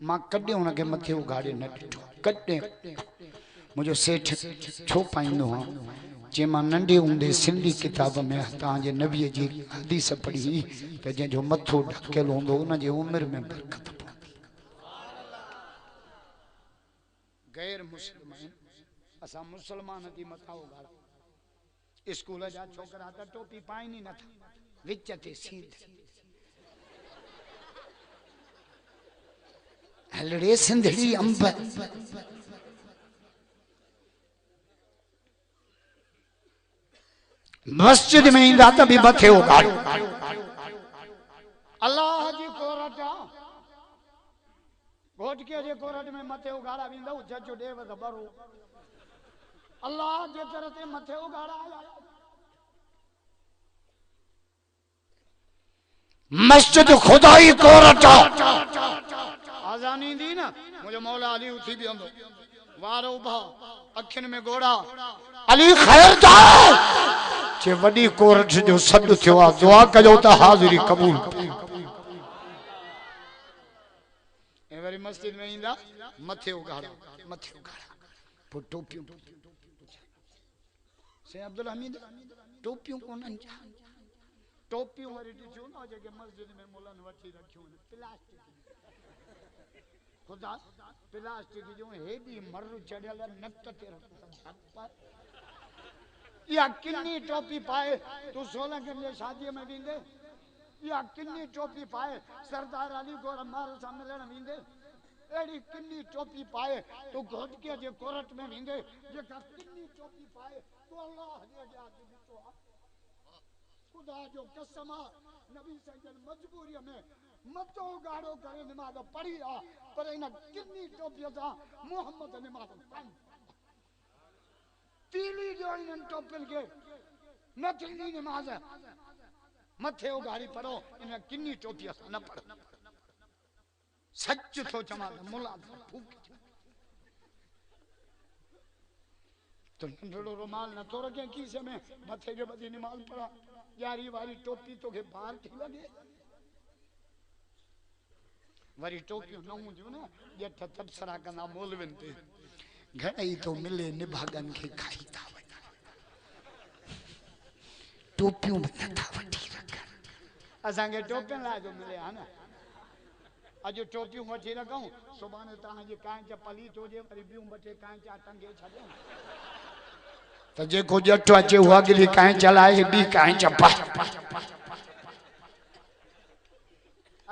मां कॾे उन के मथे उगाड़े न ॾिठो कॾे मुझो सेठ छो पाइंदो आ जे मां नंढे हूंदे सिंधी किताब में तां जे नबी जी हदीस पढ़ी त जे जो मथो ढकेल होंदो उन जे उम्र में बरकत गैर मुसलमान असा मुसलमान थी मथा उगाड़ा स्कूल जा छोकरा त टोपी पाइनि न था विच ते सीध हलड़े सिंधड़ी अंब मस्जिद में इंदा त भी मथे उगाड़ अल्लाह जी कोरट घोटके जे कोरट में मथे उगाड़ा विंदो जजो देव द बरो अल्लाह जे तरते मथे उगाड़ा मस्जिद खुदाई कोरट आजानी दी ना मुझे मौला अली उठी भी अंदो वारो उभा अखिन में गोड़ा अली खैर दा जे वडी कोरट जो सद थियो आ दुआ कजो त हाजिरी कबूल वरी मस्जिद में इंदा मथे उगाड़ा पो टोपियों से अब्दुल हमीद टोपियों कोनन जा टोपियों वरी दिजो ना जे मस्जिद में मुलन वठी रखियो प्लास्टिक खुदा प्लास्टिक जो हेडी मर चढ़ियल नक ते रखो या किन्नी टोपी पाए तू 16 के शादी में विंदे या किन्नी टोपी पाए सरदार अली गोर मार सा मिलन विंदे एडी किन्नी टोपी पाए तू घोटके जे कोरट में विंदे जे किन्नी टोपी पाए तो अल्लाह जे जा दितो खुदा जो कसम नबी सजन मजबूरी में मतो गाड़ो करे नमाज पढ़ी आ पर इन किन्नी टोपी सा मोहम्मद नमाज पढ़ पीली जो इन टोपन के न थींदी नमाज मथे उगाड़ी पढ़ो इन किन्नी टोपी अस न पढ़ सच तो चमा मुला तो नंढड़ो रुमाल न तो रखे खीसे में मथे के बदी नमाज पढ़ा यारी वाली टोपी तो के बाहर थी लगे वरी टोपियों न हूंदियूं न ॼठ तबसरा कंदा मौलविन ते घणई तो मिले निभागन के खाई था टोपियों नथा वठी रखन असां के टोपियन ला जो मिले हा न अज टोपियों वठी रखूं सुभाणे तहां जी कांच पलीत हो जे वरी बियूं बटे कांच टंगे छॾियो त जेको ॼठ अचे हुआ अगली कांच लाए बी कांच पा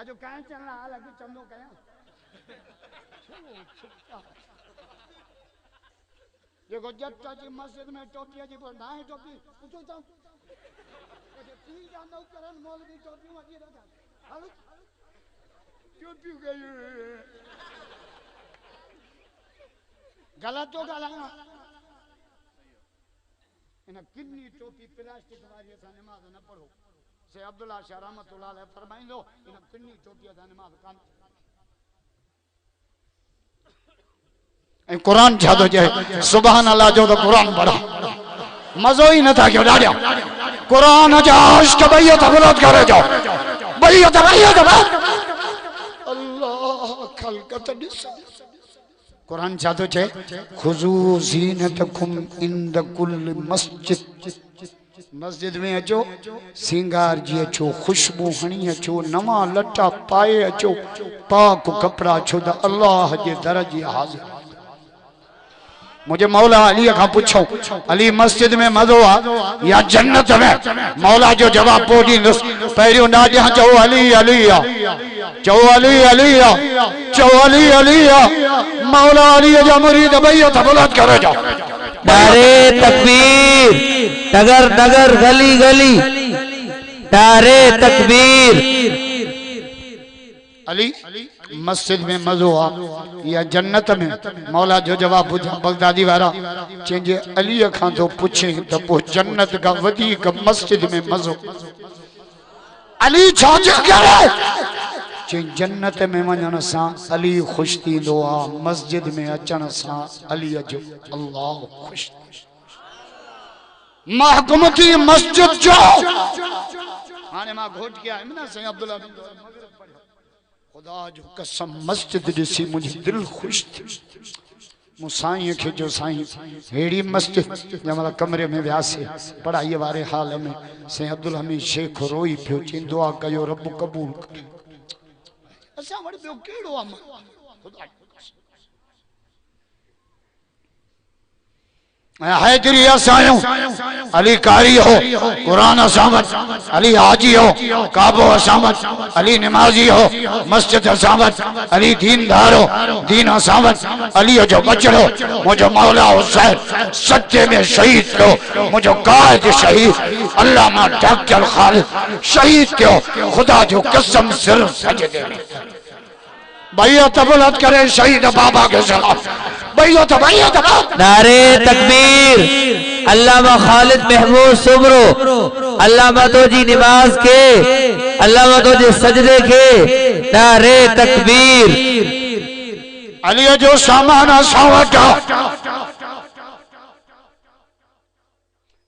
अजो कांच ला अलग चंदो कया देखो जट्टा जी मस्जिद में टोपिया जी पर ना है टोपी पूछो तो ती जानो करन मौलवी टोपी वजी रखा हाल टोपी गई गलत तो गला इन्हें किन्नी टोपी प्लास्टिक वाली सा नमाज न पढ़ो से अब्दुल्ला शाह रहमतुल्लाह अलैह फरमाई लो इन्हें किन्नी टोपी दा नमाज काम कुरान छातो जाए सुभान अल्लाह जो तो कुरान पढ़ा मजो ही न था क्यों डालिया कुरान जाश के भैया तबलत करे जाओ भैया अल्लाह खलकत कुरान छातो छे खुजू जीनतकुम इंद कुल मस्जिद मस्जिद में अचो सिंगार जी अचो खुशबू हणी अचो नवा लटा पाए अचो पाक कपड़ा छो त अल्लाह जे दर जी हाजिर मुझे मौला अली का पूछो अली मस्जिद में मज़ो आ या जन्नत में मौला जो जवाब पोड़ी पहिरियों नाडिया चो अली अली चो अली अली चो अली अली मौला अली जा मुरीद भैया तबलत करे जाओ नारे तकबीर नगर नगर गली गली नारे तकबीर अली मस्जिद में मज़ो आ या जन्नत में मौला जो जवाब बुझा बगदादी वारा चेंजे अली खां तो पूछे तो पो जन्नत का वदी का मस्जिद में मज़ो अली छाजे करे चे जन्नत में वञण सा अली खुश थींदो आ मस्जिद में अचण सा अली जो अल्लाह खुश महकुमती मस्जिद जो हाने मां घोट के आए ना सही अब्दुल्ला खुदा जो कसम मस्जिद दिसी मुझे दिल खुश थी मुसाई के जो साई हेड़ी मस्जिद जमला कमरे में व्यासे पढ़ाई वारे हाल में से अब्दुल हमीद शेख रोई पियो ची दुआ कयो रब कबूल करे असा वड़ पियो केड़ो आ खुदा हैदरी असायो अली कारी हो कुरान असामत अली हाजी हो काबो असामत अली नमाजी हो मस्जिद असामत अली दीनदार हो दीन असामत अली जो बचड़ो मुझो मौला हुसैन सच्चे में शहीद को मुझो कायद शहीद अल्लामा डॉक्टर खालिद शहीद को खुदा जो कसम सिर्फ सजदे में भैया तबलत करे शहीद बाबा के सलाम भैया नारे तकबीर अल्लामा खालिद महमूद सुमरो अल्लामा तो जी नमाज के अल्लामा तो जी सजदे के नारे तकबीर अली जो सामान सावटा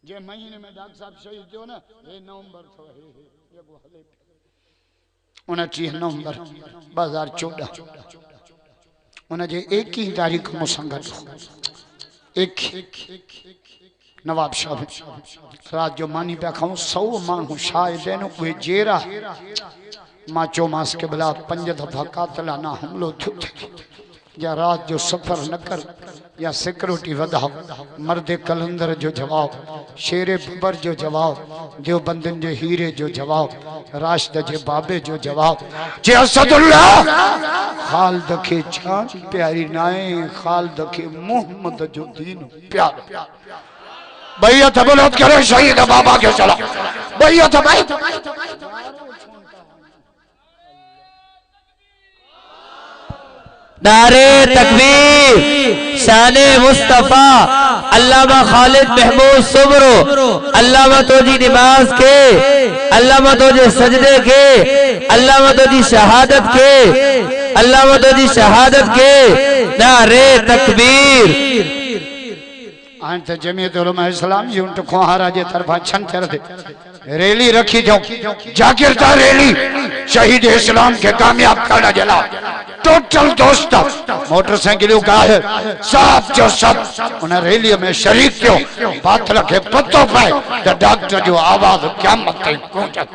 जे महीने में डॉक्टर साहब शहीद जो ना ये नवंबर थो ये वो हले 29 नवंबर 2014 उनजे 21 तारीख मुसंगत एक नवाब साहब रात जो मानी पे खाऊं 100 मानू शायद वे जेरा मां चौमास के बिला 5 दफा कातलाना हमलो थो या रात जो सफर न कर या सिक्योरिटी वधाओ मर्द कलंदर जो जवाब शेरे बबर जो जवाब देवबंदन जे हीरे जो जवाब राशिद जे बाबे जो जवाब जे असदुल्लाह खालिद के जान प्यारी नाए खालिद के मोहम्मद जो दीन प्यार भैया तबलत करे शहीद बाबा के चला भैया नारे तकबीर शाने मुस्तफा अल्लामा खालिद महमूद सुमरो अल्लामा तो जी नमाज के अल्लामा तो जी सजदे के अल्लामा तो जी शहादत के अल्लामा तो जी शहादत के नारे तकबीर अंत जमीयत उलमा इस्लाम यूं तो खोहारा जे तरफा छंतर दे रैली रखी जाओ जाकिरता रैली शहीद इस्लाम के कामयाब करना जला टोटल दोस्त मोटरसाइकिल का है सब जो सब उन रैली में शरीक क्यों बात रखे पत्तो पाए तो डॉक्टर जो आवाज क्या मत पहुंचा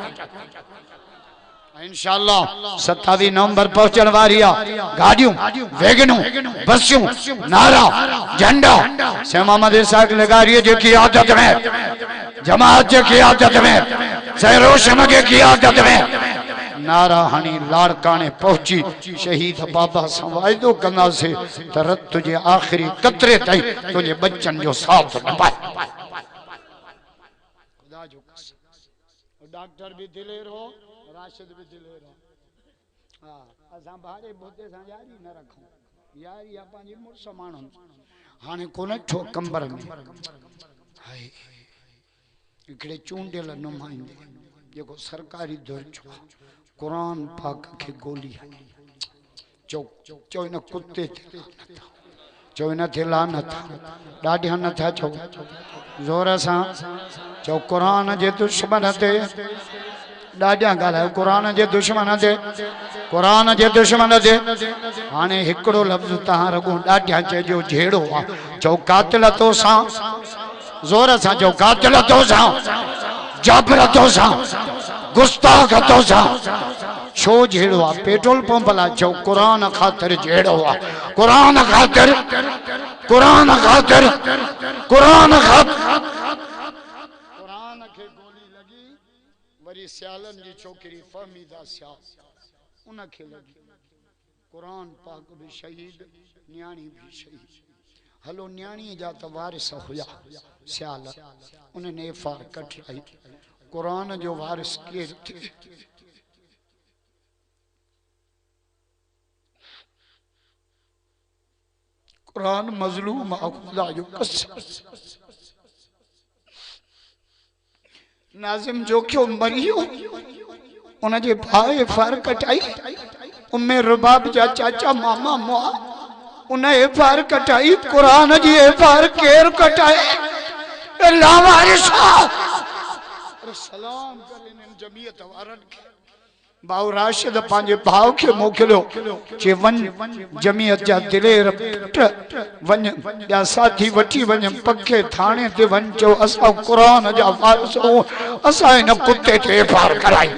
इंशाअल्लाह 27 नवंबर पहुंचन वारी आ गाड़ियों वैगनों बसियों नारा झंडा से मोहम्मद इसाक लगारिए जो की आदत में जमात जो की आदत में से रोशम के की आदत में नारा हणी लाड़काने पहुंची शहीद बाबा सां वाइदो कंदासीं त रत तुझे आखिरी कतरे ताईं तुझे बच्चन जो साथ निभाए। खुदा जो कसम डॉक्टर भी दिलेर हो राशिद भी दिलेर हो। हां असां भाड़े बोते सां यारी न रखूं यारी आ पंहिंजी मुड़स माण्हुनि हाणे कोन ठो कंबर में हाय हिकिड़े चूंडियल नुमाइंदे जेको सरकारी दर्जो कुरान पाक खे गोली चो चो इन कुत्ते चो इन थे लानत ॾाढिया नथा चो ज़ोर सां चो कुरान जे दुश्मन ते ॾाढिया ॻाल्हायो कुरान जे दुश्मन ते कुरान जे दुश्मन ते हाणे हिकिड़ो लफ़्ज़ तव्हां रुॻो ॾाढिया चइजो जहिड़ो आहे चओ कातिल तो सां ज़ोर सां चओ कातिल तो सां जाबिर तो सां गुस्ताख तो सां छो जहिड़ो आहे पेट्रोल पंप लाइ चओ कुरान ख़ातिर जहिड़ो आहे कुरान ख़ातिर कुरान ख़ातिर कुरान ख़ातिर कुरान खे गोली लगी वरी सियालनि जी छोकिरी फहमीदा सियाल उन खे लगी कुरान पाक भी शहीद न्याणी भी शहीद हलो न्याणी जा त वारिस हुया सियाल उन्हनि एफआर कटाई कुरान जो वारिस केर थे कुरान मजलूम खुदा जो कसम नाजिम जो क्यों मरियो उनजे भाई एफआर कटाई उम्मे रुबाब जा चाचा मामा मुआ उन एफआर कटाई कुरान जी एफआर केर कटाए लावारिस सलाम करे इन जमीयत वारन के बाऊ राशिद पांजे भाव के मोकलियो चे वन जमीयत जा दिलेर वन या साथी वठी वन पक्के थाने ते वन चो असा कुरान जा वारिस असा इन कुत्ते ते एफआर कराई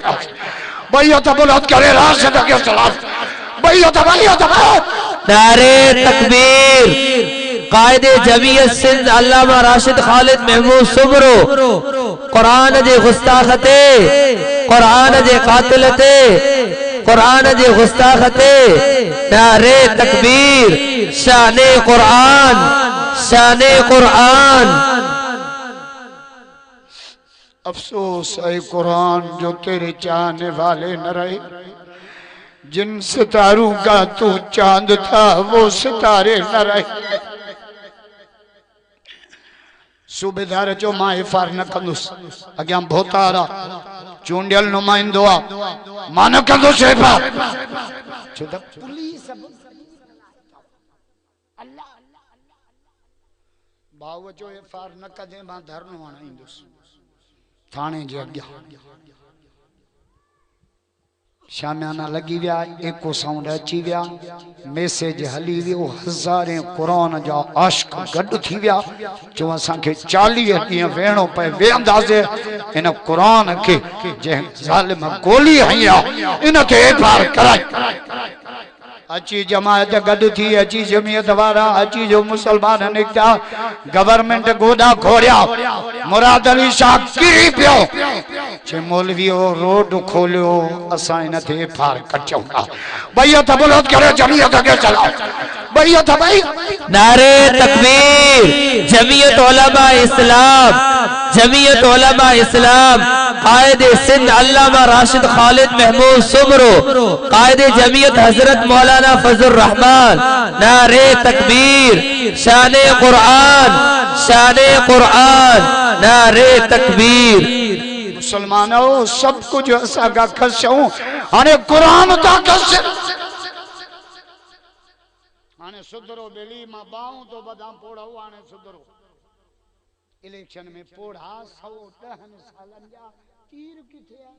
भैया तो बुलंद करे राशिद के सलाम भैया तो नारे तकबीर कायदे जमीयत सिंध अल्लामा राशिद खालिद महमूद सुमरो कुरान जे गुस्ताखते कुरान जे कातिलते कुरान जे गुस्ताखते नारे तकबीर शाने कुरान शाने कुरान अफसोस है कुरान जो तेरे चाहने वाले न रहे जिन सितारों का तू चांद था वो सितारे न रहे सूबेदार जो मां एफआर न कंदुस अग्या भोतारा चूंडियल नुमाइंदो आ मां न कंदुस एफआर छो त पुलिस अल्लाह बाव जो एफआर न कदे मां धरनो हणाईंदुस थाने जे अग्या शामियाना लगी विया एको साउंड अची विया मैसेज हली वियो हज़ारे कुरान जा आशिक गड थी विया जो असा के 40 ॾींहं वेणो पे वेंदासे इन कुरान के जे ज़ालिम गोली हया इन ते एफआर कराई अची जमायत गड थी अची जमीयत वारा अची जो मुसलमान निकता गवर्नमेंट गोदा खोरिया मुराद अली शाह किरी पियो चे मौलवियो रोड खोलियो असा इन ते एफआर कचौंगा भैया त बुलंद करे जमीयत के चलाओ भैया त भाई नारे तकबीर जमीयत उलमा इस्लाम जमीयत उलमा इस्लाम कायदे सिंध अल्लामा राशिद खालिद महमूद सुमरो कायदे जमीयत हजरत मौलाना फजल रहमान नारे तकबीर शाने कुरान नारे तकबीर मुसलमानों सब कुछ असा का खसऊं हाने कुरान ता खस हाने सुधरो बेली मां बाऊ तो बदाम पोड़ा हाने सुधरो इलेक्शन में पोड़ा 110 सालन जा तीर किथे आ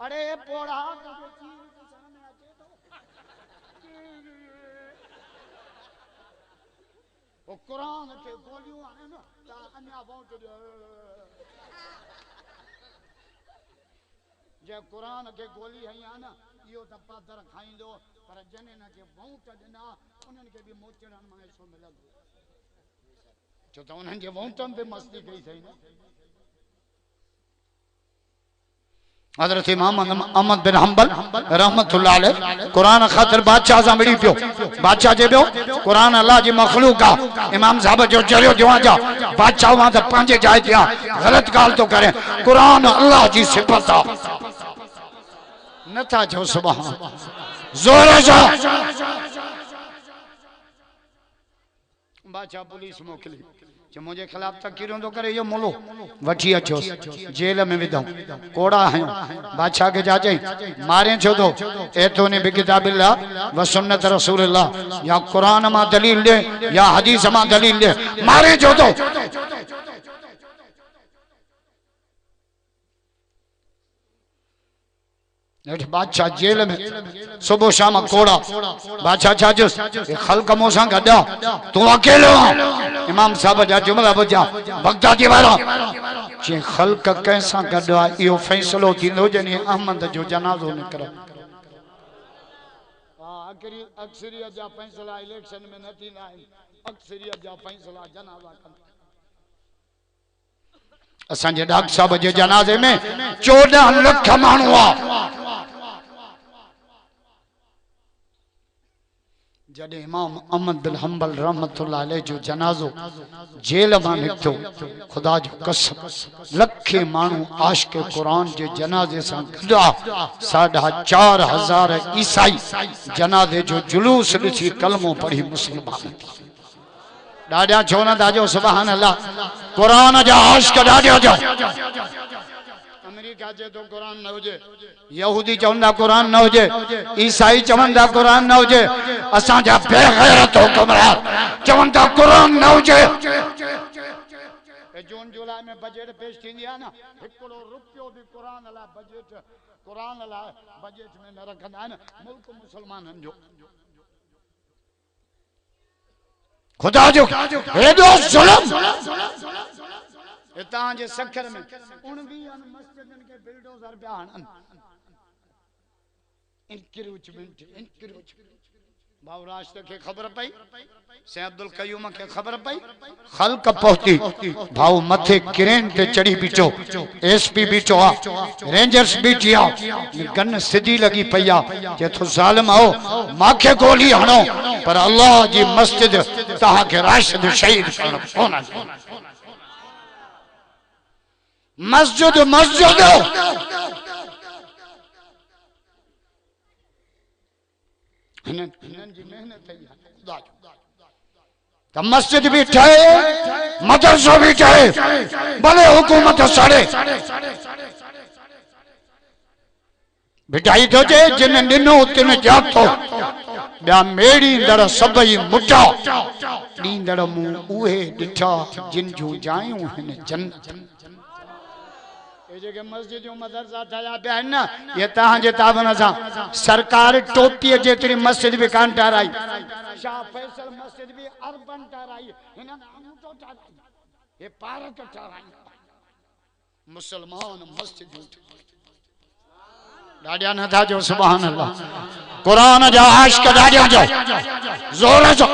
अरे पोड़ा तो तीर के सामने अचे तो वो कुरान के गोलियों आने ना ता अन्या पहुंच जे कुरान के गोली है ना यो त पादर खाइंदो पर जने न के वोट दिना उनन के भी मोचड़न में सो मिलंदो जो त उनन जे वोटन पे मस्ती कई थई ना हजरत इमाम अहमद बिन हंबल रहमतुल्लाह अलैह कुरान खातिर बादशाह सां विड़ी पियो। बादशाह जे पियो कुरान अल्लाह जी मखलूक आ। इमाम साहब जो जरियो दिवा जा बादशाह वहां त पंहिंजे जाइ ते गलत ॻाल्हि तो करे। कुरान अल्लाह जी सिफ़त आ। नथा चओ सुभान जोर सां। बादशाह पुलिस मोकिली जो मुझे खिलाफ तकीरों तो करे यो मुलो वठी अचो जेल में विधो कोड़ा हयो। बादशाह के जाचे मारे छो तो एतो ने बिकिताबिल्लाह व सुन्नत रसूलुल्लाह या कुरान मा दलील दे या हदीस मा दलील दे मारे छो तो। बादशाह जेल में सुबह शाम कोड़ा। बादशाह चाचुस खल्क मोसा गड्डा तू अकेलो इमाम साहब जा जुमला बुझा बगदादी वाला जे खल्क कैसा गड्डा यो फैसलो थींदो जने अहमद जो जनाजो निकरा। आखिरी अक्सरियत जा फैसला इलेक्शन में न थींदा आहिनि। अक्सरियत जा फैसला जनाजा कंदा। असांजे डॉक्टर साहब जे जनाजे में 14 लख माण्हू आ। जॾहिं इमाम अहमद बिन हंबल रहमतुल्लाह अलैह जो जनाज़ो जेल मां निकतो खुदा जो कसम लखे माण्हू आशिक कुरान जे जनाज़े सां गॾु 4,500 ईसाई जनाज़े जो जुलूस ॾिसी कलमो पढ़ी मुस्लमान थी। ॾाढा छो न दाजो सुभान अल्लाह कुरान जा आशिक ॾाढा जो। अमेरिका जे तो कुरान न हुजे यहूदी चवंदा कुरान न हुजे ईसाई चवंदा कुरान न हुजे असां जा बेगैरत हुकुमरान चवंदा कुरान न हुजे। जून जुलाई में बजट पेश थींदी आहे न हिकिड़ो रुपयो भी कुरान लाइ बजट में न रखंदा आहिनि मुल्क मुसलमाननि जो। खुदा जो हेॾो ज़ुल्म हितां जे सखर में 29 मस्जिदनि खे बिल्डोज़र पिया हणनि। इंक्रोचमेंट भाउ राष्ट्र के खबर पई से अब्दुल कयूम के खबर पई खल्क पहुती भाउ मथे क्रेन ते चढ़ी बीठो एसपी बीठो आ रेंजर्स बीठी आ गन सिधी लगी पई आ जे तो जालिम आओ माखे गोली हणो पर अल्लाह जी मस्जिद तहां के राशिद शहीद करण कोन। मस्जिद मस्जिद तो मस्जिद भी ठहे मदरसो भी ठहे भले हुकूमत सड़े बिठाई तो जे जिन ॾिनो तिन जातो ॿिया मेड़ींदड़ सभई मुटा ॾींदड़ मूं उहे ॾिठा जिन जूं जायूं हिन जन्नत। जेके मस्जिदूं मदरसा ठहिया पिया आहिनि न ये तहां जे ताबन सां सरकार टोपीअ जेतिरी मस्जिद भी कान ठाराई शाह फैसल मस्जिद भी अर्बन ठाराई हिननि अमूटो ठाराई हे पार्क ठाराई मुसलमान मस्जिदूं ॾाढा नथा जो सुभान अल्लाह कुरान जा आशिक ॾाढा जो जोर जो